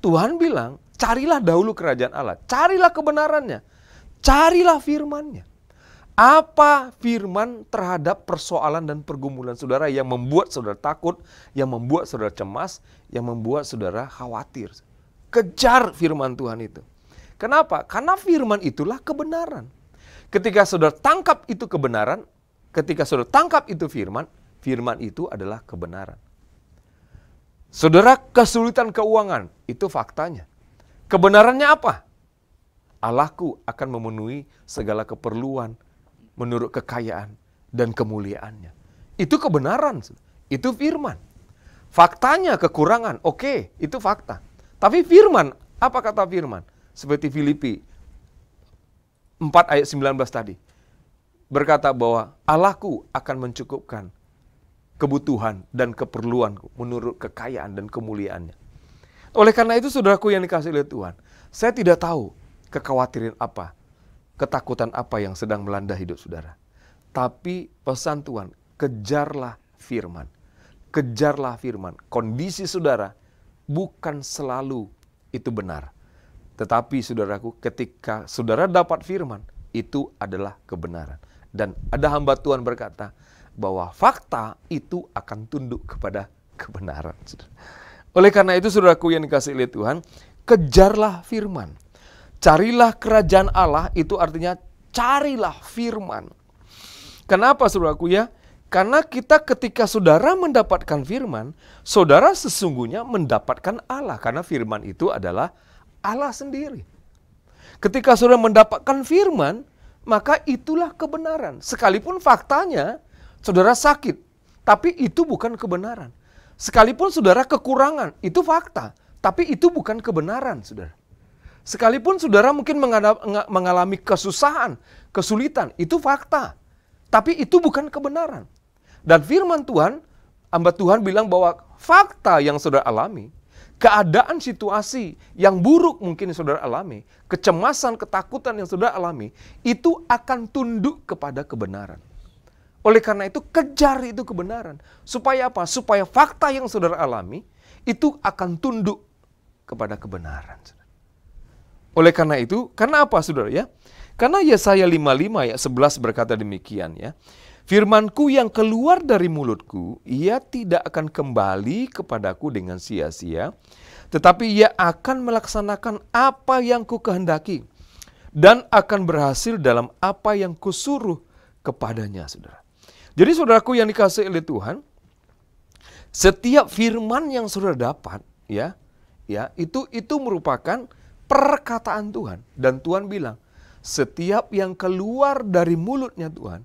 Tuhan bilang, carilah dahulu kerajaan Allah, carilah kebenarannya, carilah firman-Nya. Apa firman terhadap persoalan dan pergumulan saudara yang membuat saudara takut, yang membuat saudara cemas, yang membuat saudara khawatir? Kejar firman Tuhan itu. Kenapa? Karena firman itulah kebenaran. Ketika saudara tangkap itu kebenaran, ketika saudara tangkap itu firman, firman itu adalah kebenaran. Saudara kesulitan keuangan, itu faktanya. Kebenarannya apa? Allahku akan memenuhi segala keperluan menurut kekayaan dan kemuliaannya. Itu kebenaran, itu firman. Faktanya kekurangan, oke, itu fakta. Tapi firman, apa kata firman? Seperti Filipi 4 ayat 19 tadi. Berkata bahwa Allahku akan mencukupkan kebutuhan dan keperluanku menurut kekayaan dan kemuliaannya. Oleh karena itu saudaraku yang dikasihi oleh Tuhan, saya tidak tahu kekhawatiran apa, ketakutan apa yang sedang melanda hidup saudara. Tapi pesan Tuhan, kejarlah firman. Kejarlah firman. Kondisi saudara bukan selalu itu benar. Tetapi saudaraku, ketika saudara dapat firman, itu adalah kebenaran. Dan ada hamba Tuhan berkata bahwa fakta itu akan tunduk kepada kebenaran. Oleh karena itu saudaraku yang dikasihi oleh Tuhan, kejarlah firman. Carilah kerajaan Allah, itu artinya carilah firman. Kenapa saudaraku ya? Karena kita ketika saudara mendapatkan firman, saudara sesungguhnya mendapatkan Allah. Karena firman itu adalah Allah sendiri. Ketika saudara mendapatkan firman, maka itulah kebenaran. Sekalipun faktanya saudara sakit, tapi itu bukan kebenaran. Sekalipun saudara kekurangan, itu fakta, tapi itu bukan kebenaran, saudara. Sekalipun saudara mungkin mengalami kesusahan, kesulitan, itu fakta. Tapi itu bukan kebenaran. Dan firman Tuhan, hamba Tuhan bilang bahwa fakta yang saudara alami, keadaan situasi yang buruk mungkin saudara alami, kecemasan, ketakutan yang saudara alami, itu akan tunduk kepada kebenaran. Oleh karena itu, kejar itu kebenaran. Supaya apa? Supaya fakta yang saudara alami, itu akan tunduk kepada kebenaran. Oleh karena itu, karena apa saudara ya? Karena Yesaya 55 ayat 11 berkata demikian ya. Firmanku yang keluar dari mulutku, ia tidak akan kembali kepadaku dengan sia-sia, tetapi ia akan melaksanakan apa yang kukehendaki dan akan berhasil dalam apa yang kusuruh kepadanya, saudara. Jadi saudaraku yang dikasihi oleh Tuhan, setiap firman yang saudara dapat ya itu merupakan perkataan Tuhan. Dan Tuhan bilang, setiap yang keluar dari mulutnya Tuhan,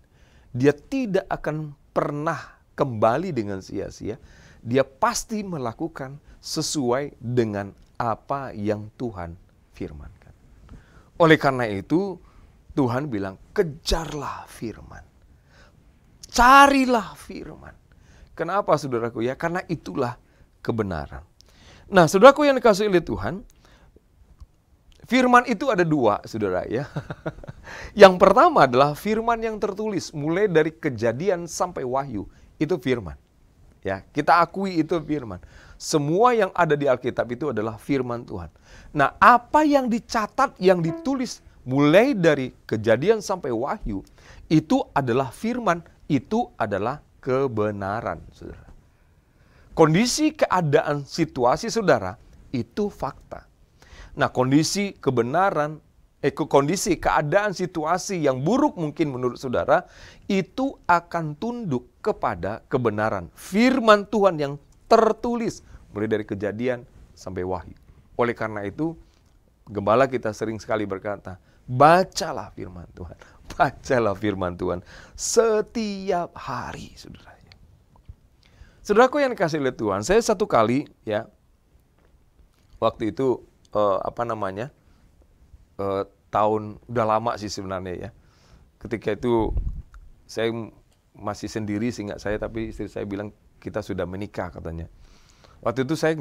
dia tidak akan pernah kembali dengan sia-sia. Dia pasti melakukan sesuai dengan apa yang Tuhan firmankan. Oleh karena itu, Tuhan bilang, kejarlah firman. Carilah firman. Kenapa saudaraku ya? Karena itulah kebenaran. Nah saudaraku yang dikasihi oleh Tuhan, firman itu ada dua, saudara ya. Yang pertama adalah firman yang tertulis, mulai dari Kejadian sampai Wahyu, itu firman. Ya, kita akui itu firman. Semua yang ada di Alkitab itu adalah firman Tuhan. Nah, apa yang dicatat, yang ditulis mulai dari Kejadian sampai Wahyu, itu adalah firman, itu adalah kebenaran, saudara. Kondisi, keadaan, situasi saudara, itu fakta. Nah, kondisi kebenaran, kondisi keadaan situasi yang buruk mungkin menurut saudara, itu akan tunduk kepada kebenaran. Firman Tuhan yang tertulis, mulai dari Kejadian sampai Wahyu. Oleh karena itu, gembala kita sering sekali berkata, bacalah firman Tuhan. Bacalah firman Tuhan setiap hari, saudara. Saudaraku yang dikasih oleh Tuhan, saya satu kali ya, waktu itu tahun udah lama sih sebenarnya ya. Ketika itu saya masih sendiri seingat saya, tapi istri saya bilang kita sudah menikah katanya. Waktu itu saya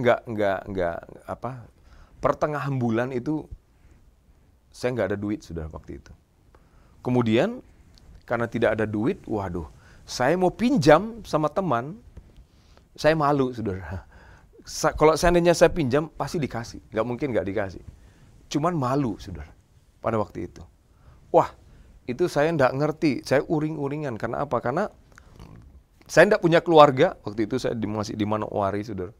pertengahan bulan itu saya nggak ada duit sudah waktu itu. Kemudian karena tidak ada duit, waduh, saya mau pinjam sama teman, saya malu saudara. Kalau seandainya saya pinjam pasti dikasih, nggak mungkin nggak dikasih. Cuman malu saudara pada waktu itu. Wah, itu saya nggak ngerti, saya uring-uringan. Karena apa? Karena saya nggak punya keluarga, waktu itu saya masih di Manokwari saudara.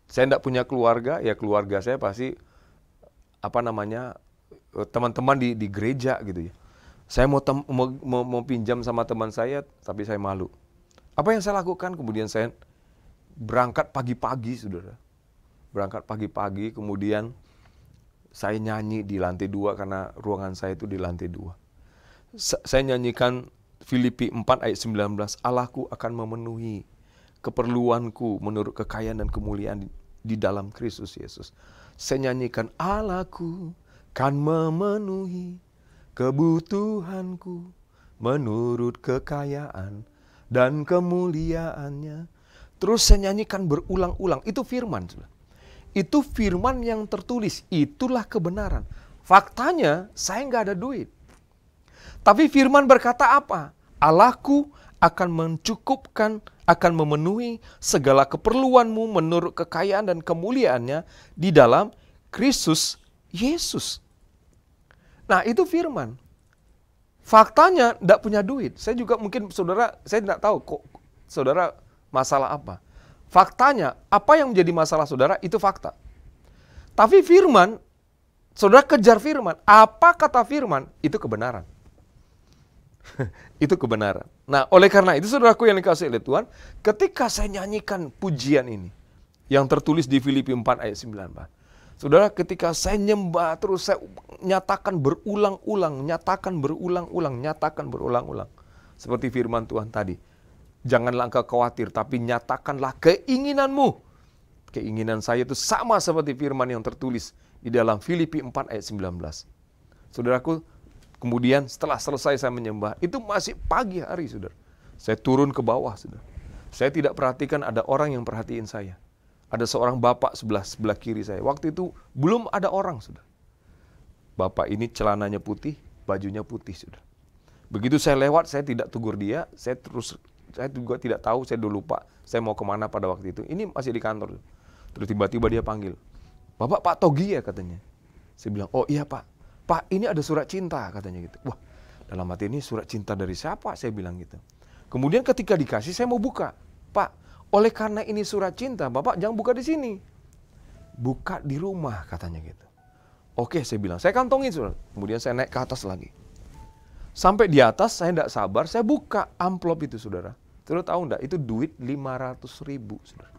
Saya nggak punya keluarga, ya keluarga saya pasti teman-teman di gereja gitu ya. Saya mau pinjam sama teman saya, tapi saya malu. Apa yang saya lakukan? Kemudian saya berangkat pagi-pagi, saudara. Berangkat pagi-pagi, kemudian saya nyanyi di lantai 2 karena ruangan saya itu di lantai 2. Saya nyanyikan Filipi 4 ayat 19, Allahku akan memenuhi keperluanku menurut kekayaan dan kemuliaan di dalam Kristus Yesus. Saya nyanyikan, Allahku kan memenuhi kebutuhanku menurut kekayaan dan kemuliaannya. Terus saya nyanyikan berulang-ulang. Itu firman. Itu firman yang tertulis. Itulah kebenaran. Faktanya saya nggak ada duit. Tapi firman berkata apa? Allahku akan mencukupkan, akan memenuhi segala keperluanmu menurut kekayaan dan kemuliaannya di dalam Kristus Yesus. Nah itu firman. Faktanya tidak punya duit. Saya juga mungkin saudara, saya tidak tahu kok saudara masalah apa. Faktanya, apa yang menjadi masalah saudara itu fakta. Tapi firman, saudara kejar firman. Apa kata firman? Itu kebenaran. Itu kebenaran. Nah oleh karena itu saudaraku yang dikasihi oleh Tuhan, ketika saya nyanyikan pujian ini, yang tertulis di Filipi 4 ayat 19. Saudara, ketika saya nyembah terus, saya nyatakan berulang-ulang. Seperti firman Tuhan tadi. Janganlah engkau khawatir, tapi nyatakanlah keinginanmu. Keinginan saya itu sama seperti firman yang tertulis di dalam Filipi 4 ayat 19. Saudaraku, kemudian setelah selesai saya menyembah, itu masih pagi hari, saudara. Saya turun ke bawah, saudara. Saya tidak perhatikan ada orang yang perhatiin saya. Ada seorang bapak sebelah kiri saya. Waktu itu belum ada orang, saudara. Bapak ini celananya putih, bajunya putih, saudara. Begitu saya lewat, saya tidak tegur dia. Saya juga tidak tahu, saya udah lupa saya mau kemana pada waktu itu. Ini masih di kantor. Terus tiba-tiba dia panggil, Pak Togi ya katanya. Saya bilang, oh iya Pak. Pak, ini ada surat cinta katanya gitu. Wah, dalam hati ini surat cinta dari siapa? Saya bilang gitu. Kemudian ketika dikasih, saya mau buka. Pak, oleh karena ini surat cinta, Bapak jangan buka di sini. Buka di rumah katanya gitu. Oke, saya bilang, saya kantongin saudara. Kemudian saya naik ke atas lagi. Sampai di atas, saya tidak sabar, saya buka amplop itu saudara. Saudara tahu enggak, itu duit 500.000 saudara.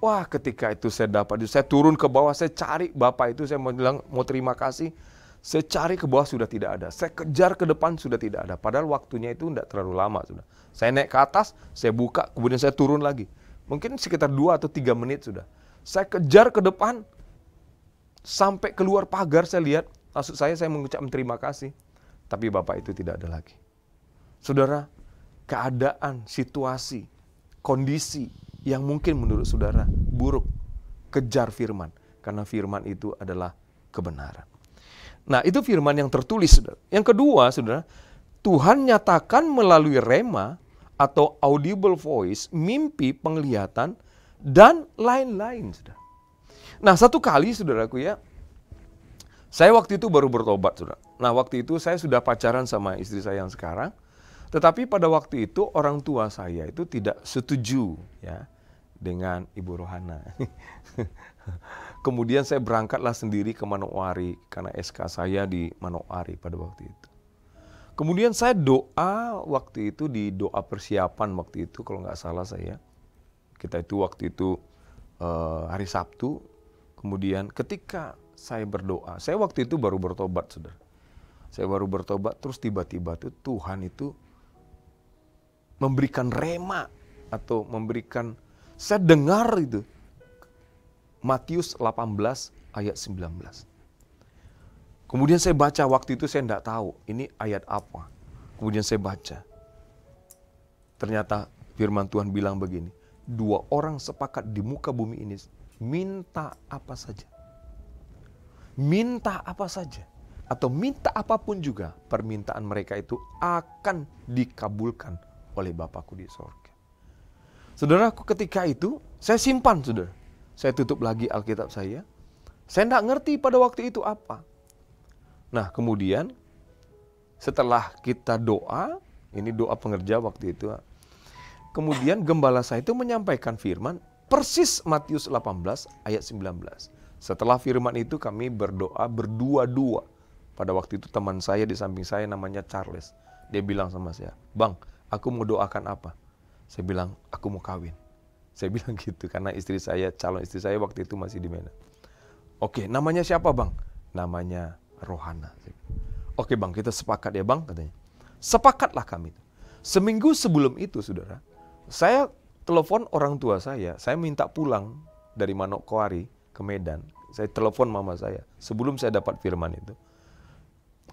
Wah, ketika itu saya dapat, saya turun ke bawah, saya cari bapak itu, saya mau bilang, mau terima kasih. Saya cari ke bawah sudah tidak ada. Saya kejar ke depan sudah tidak ada. Padahal waktunya itu tidak terlalu lama sudah. Saya naik ke atas, saya buka, kemudian saya turun lagi. Mungkin sekitar 2 atau 3 menit sudah. Saya kejar ke depan, sampai keluar pagar saya lihat, maksud saya mengucapkan terima kasih. Tapi bapak itu tidak ada lagi. Saudara, keadaan, situasi, kondisi yang mungkin menurut saudara buruk, kejar firman. Karena firman itu adalah kebenaran. Nah, itu firman yang tertulis, saudara. Yang kedua, saudara, Tuhan nyatakan melalui rema atau audible voice, mimpi, penglihatan, dan lain-lain, saudara. Nah, satu kali, saudaraku ya, saya waktu itu baru bertobat, saudara. Nah, waktu itu saya sudah pacaran sama istri saya yang sekarang, tetapi pada waktu itu orang tua saya itu tidak setuju ya dengan Ibu Rohana. Kemudian saya berangkatlah sendiri ke Manokwari karena SK saya di Manokwari pada waktu itu. Kemudian saya doa waktu itu di doa persiapan waktu itu kalau nggak salah saya. Kita itu waktu itu hari Sabtu. Kemudian ketika saya berdoa, saya waktu itu baru bertobat, saudara. Saya baru bertobat terus tiba-tiba tuh Tuhan itu memberikan rema atau memberikan, saya dengar itu. Matius 18 ayat 19. Kemudian saya baca, waktu itu saya tidak tahu ini ayat apa. Kemudian saya baca. Ternyata firman Tuhan bilang begini, 2 orang sepakat di muka bumi ini, minta apa saja. Minta apa saja. Atau minta apapun juga, permintaan mereka itu akan dikabulkan oleh Bapakku di sorga. Saudaraku, ketika itu saya simpan, saudara. Saya tutup lagi Alkitab saya. Saya tidak ngerti pada waktu itu apa. Nah, kemudian setelah kita doa, ini doa pengerja waktu itu. Kemudian gembala saya itu menyampaikan firman persis Matius 18 ayat 19. Setelah firman itu kami berdoa berdua-dua. Pada waktu itu teman saya di samping saya namanya Charles. Dia bilang sama saya, "Bang, aku mau doakan apa?" Saya bilang, "Aku mau kawin." Saya bilang gitu karena istri saya, calon istri saya waktu itu masih di Medan. "Oke, namanya siapa, Bang?" "Namanya Rohana." "Oke, Bang, kita sepakat ya, Bang," katanya. Sepakatlah kami. Seminggu sebelum itu, saudara, saya telepon orang tua saya minta pulang dari Manokwari ke Medan. Saya telepon mama saya sebelum saya dapat firman itu.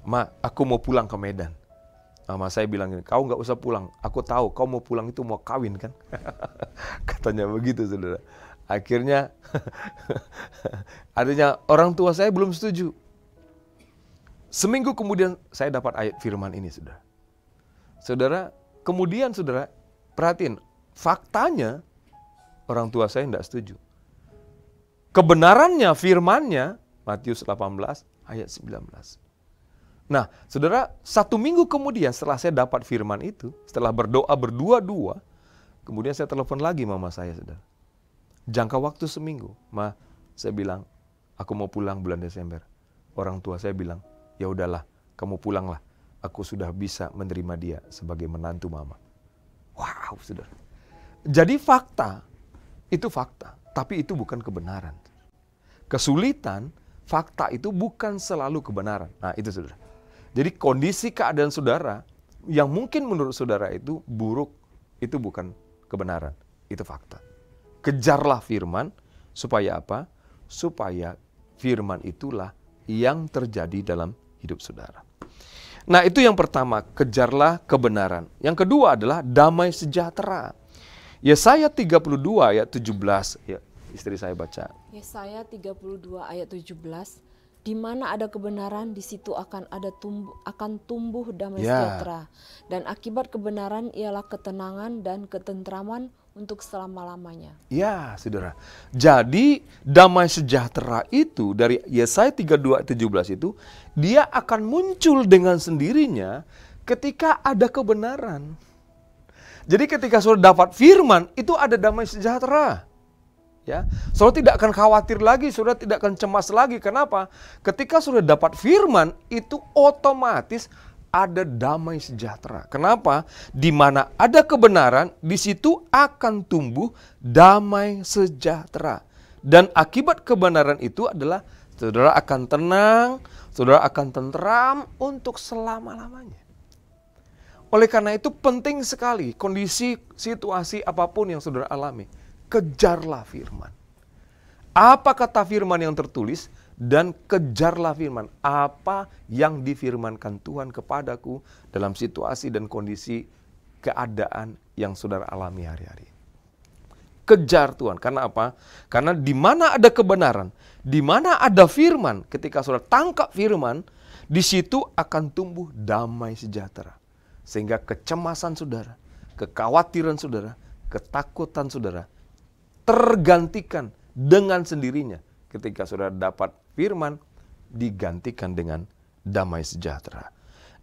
"Ma, aku mau pulang ke Medan." Mama saya bilang gini, "Kau nggak usah pulang. Aku tahu kau mau pulang itu mau kawin kan?" Katanya begitu, saudara. Akhirnya, artinya orang tua saya belum setuju. Seminggu kemudian saya dapat ayat firman ini, saudara. Saudara, kemudian saudara, perhatiin, faktanya orang tua saya tidak setuju. Kebenarannya, firmannya, Matius 18 ayat 19. Nah, saudara, 1 minggu kemudian setelah saya dapat firman itu, setelah berdoa berdua-dua, kemudian saya telepon lagi mama saya, saudara. Jangka waktu seminggu, "Ma," saya bilang, "aku mau pulang bulan Desember." Orang tua saya bilang, "Ya udahlah, kamu pulanglah. Aku sudah bisa menerima dia sebagai menantu mama." Wow, saudara. Jadi fakta, itu fakta, tapi itu bukan kebenaran. Kesulitan, fakta itu bukan selalu kebenaran. Nah, itu saudara. Jadi kondisi keadaan saudara yang mungkin menurut saudara itu buruk, itu bukan kebenaran, itu fakta. Kejarlah firman, supaya apa? Supaya firman itulah yang terjadi dalam hidup saudara. Nah, itu yang pertama, kejarlah kebenaran. Yang kedua adalah damai sejahtera. Yesaya 32 ayat 17, ya, istri saya baca. Yesaya 32 ayat 17, di mana ada kebenaran, di situ akan tumbuh damai sejahtera. Dan akibat kebenaran ialah ketenangan dan ketentraman untuk selama-lamanya. Ya, saudara. Jadi damai sejahtera itu dari Yesaya 32 ayat 17 itu, dia akan muncul dengan sendirinya ketika ada kebenaran. Jadi ketika saudara dapat firman, itu ada damai sejahtera. Ya, saudara tidak akan khawatir lagi, saudara tidak akan cemas lagi. Kenapa? Ketika saudara dapat firman, itu otomatis ada damai sejahtera. Kenapa? Di mana ada kebenaran, di situ akan tumbuh damai sejahtera. Dan akibat kebenaran itu adalah saudara akan tenang, saudara akan tentram untuk selama-lamanya. Oleh karena itu penting sekali kondisi, situasi apapun yang saudara alami. Kejarlah firman. Apa kata firman yang tertulis? Dan kejarlah firman. Apa yang difirmankan Tuhan kepadaku dalam situasi dan kondisi keadaan yang saudara alami hari-hari. Kejar Tuhan. Karena apa? Karena di mana ada kebenaran, di mana ada firman, ketika saudara tangkap firman, di situ akan tumbuh damai sejahtera. Sehingga kecemasan saudara, kekhawatiran saudara, ketakutan saudara, tergantikan dengan sendirinya ketika saudara dapat firman, digantikan dengan damai sejahtera.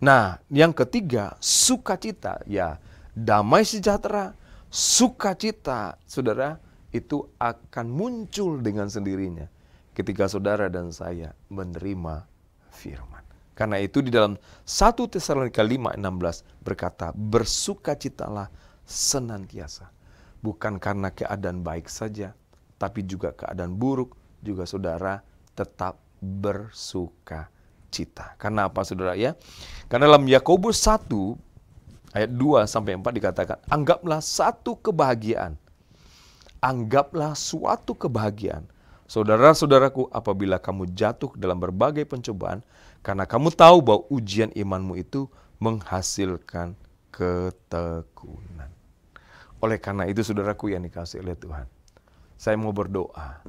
Nah, yang ketiga, sukacita. Ya, damai sejahtera, sukacita, saudara, itu akan muncul dengan sendirinya ketika saudara dan saya menerima firman. Karena itu di dalam 1 Tesalonika 5:16 berkata, bersukacitalah senantiasa. Bukan karena keadaan baik saja, tapi juga keadaan buruk, juga saudara tetap bersukacita. Karena apa saudara ya? Karena dalam Yakobus 1 Ayat 2-4 dikatakan, anggaplah satu kebahagiaan. Anggaplah suatu kebahagiaan, saudara-saudaraku, apabila kamu jatuh dalam berbagai pencobaan, karena kamu tahu bahwa ujian imanmu itu menghasilkan ketekunan. Oleh karena itu, saudaraku yang dikasihi oleh Tuhan, saya mau berdoa.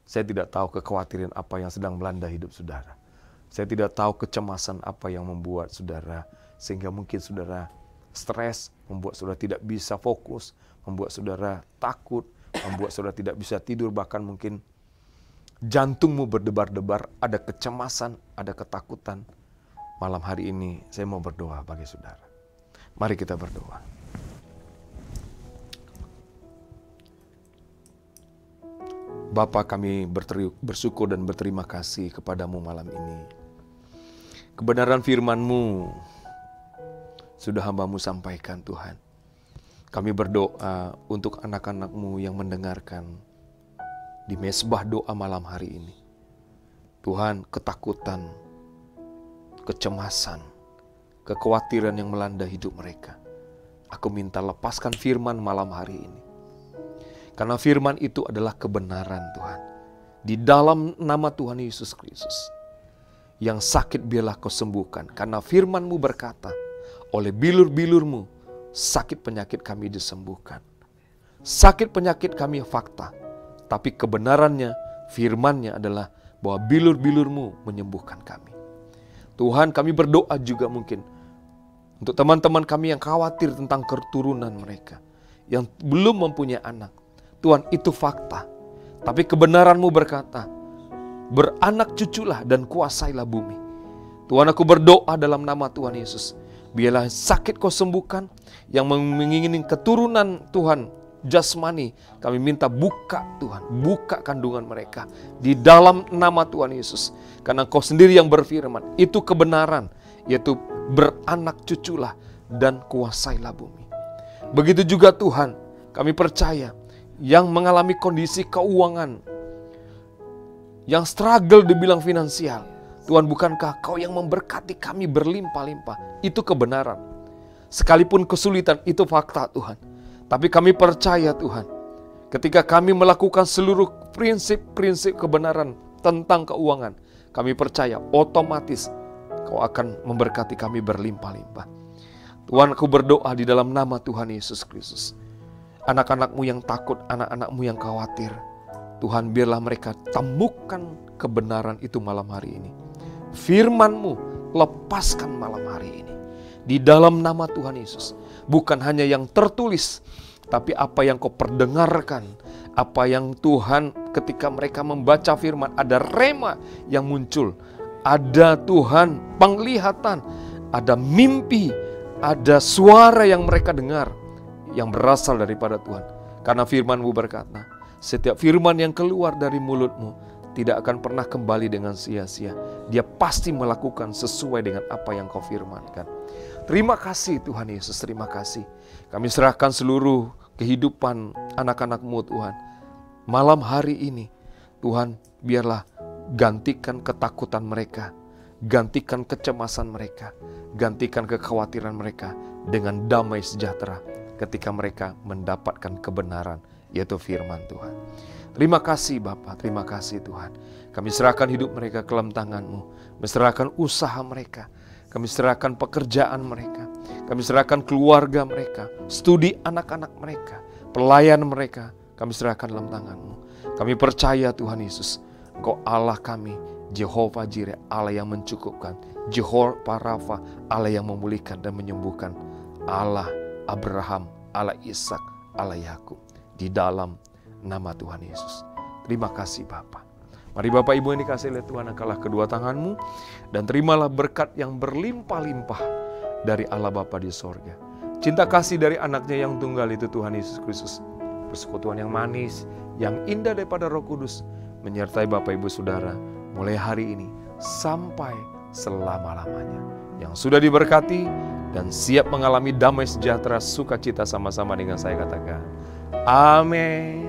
Saya tidak tahu kekhawatiran apa yang sedang melanda hidup saudara. Saya tidak tahu kecemasan apa yang membuat saudara, sehingga mungkin saudara stres, membuat saudara tidak bisa fokus, membuat saudara takut, membuat saudara tidak bisa tidur, bahkan mungkin jantungmu berdebar-debar, ada kecemasan, ada ketakutan. Malam hari ini saya mau berdoa bagi saudara. Mari kita berdoa. Bapa, kami bersyukur dan berterima kasih kepadamu malam ini. Kebenaran firman-Mu sudah hamba-Mu sampaikan, Tuhan. Kami berdoa untuk anak-anak-Mu yang mendengarkan di mesbah doa malam hari ini. Tuhan, ketakutan, kecemasan, kekhawatiran yang melanda hidup mereka, aku minta lepaskan firman malam hari ini. Karena firman itu adalah kebenaran, Tuhan. Di dalam nama Tuhan Yesus Kristus, yang sakit biarlah Kau sembuhkan. Karena firman-Mu berkata, oleh bilur-bilur-Mu sakit penyakit kami disembuhkan. Sakit penyakit kami fakta, tapi kebenarannya, firman-Nya adalah bahwa bilur-bilur-Mu menyembuhkan kami. Tuhan, kami berdoa juga mungkin untuk teman-teman kami yang khawatir tentang keturunan mereka, yang belum mempunyai anak. Tuhan, itu fakta, tapi kebenaran-Mu berkata, beranak cuculah dan kuasailah bumi. Tuhan, aku berdoa dalam nama Tuhan Yesus, biarlah sakit Kau sembuhkan. Yang menginginkan keturunan Tuhan jasmani, kami minta buka Tuhan, buka kandungan mereka di dalam nama Tuhan Yesus. Karena Kau sendiri yang berfirman, itu kebenaran, yaitu beranak cuculah dan kuasailah bumi. Begitu juga Tuhan, kami percaya yang mengalami kondisi keuangan, yang struggle dibilang finansial, Tuhan, bukankah Kau yang memberkati kami berlimpah-limpah? Itu kebenaran. Sekalipun kesulitan, itu fakta, Tuhan. Tapi kami percaya, Tuhan, ketika kami melakukan seluruh prinsip-prinsip kebenaran tentang keuangan, kami percaya otomatis Kau akan memberkati kami berlimpah-limpah. Tuhan, aku berdoa di dalam nama Tuhan Yesus Kristus. Anak-anak-Mu yang takut, anak-anak-Mu yang khawatir, Tuhan, biarlah mereka temukan kebenaran itu malam hari ini. Firman-Mu lepaskan malam hari ini. Di dalam nama Tuhan Yesus. Bukan hanya yang tertulis, tapi apa yang Kau perdengarkan. Apa yang Tuhan ketika mereka membaca firman, ada rema yang muncul. Ada Tuhan penglihatan, ada mimpi, ada suara yang mereka dengar, yang berasal daripada Tuhan. Karena firman-Mu berkata, setiap firman yang keluar dari mulut-Mu tidak akan pernah kembali dengan sia-sia. Dia pasti melakukan sesuai dengan apa yang Kau firmankan. Terima kasih Tuhan Yesus, terima kasih. Kami serahkan seluruh kehidupan anak-anak-Mu Tuhan. Malam hari ini, Tuhan, biarlah gantikan ketakutan mereka, gantikan kecemasan mereka, gantikan kekhawatiran mereka dengan damai sejahtera ketika mereka mendapatkan kebenaran, yaitu firman Tuhan. Terima kasih Bapa, terima kasih Tuhan. Kami serahkan hidup mereka ke dalam tangan-Mu. Kami serahkan usaha mereka. Kami serahkan pekerjaan mereka. Kami serahkan keluarga mereka. Studi anak-anak mereka. Pelayan mereka. Kami serahkan dalam tangan-Mu. Kami percaya Tuhan Yesus, Engkau Allah kami, Jehovah Jireh, Allah yang mencukupkan. Jehovah Rafa, Allah yang memulihkan dan menyembuhkan. Allah Abraham, Allah Ishak, Allah Yakub. Di dalam nama Tuhan Yesus. Terima kasih Bapa. Mari Bapak Ibu yang dikasihi oleh Tuhan, angkatlah kedua tanganmu dan terimalah berkat yang berlimpah-limpah dari Allah Bapa di sorga. Cinta kasih dari anaknya yang tunggal itu Tuhan Yesus Kristus. Persekutuan yang manis, yang indah daripada Roh Kudus menyertai Bapak Ibu Saudara mulai hari ini sampai selama-lamanya. Yang sudah diberkati dan siap mengalami damai sejahtera sukacita sama-sama dengan saya katakan. Amin.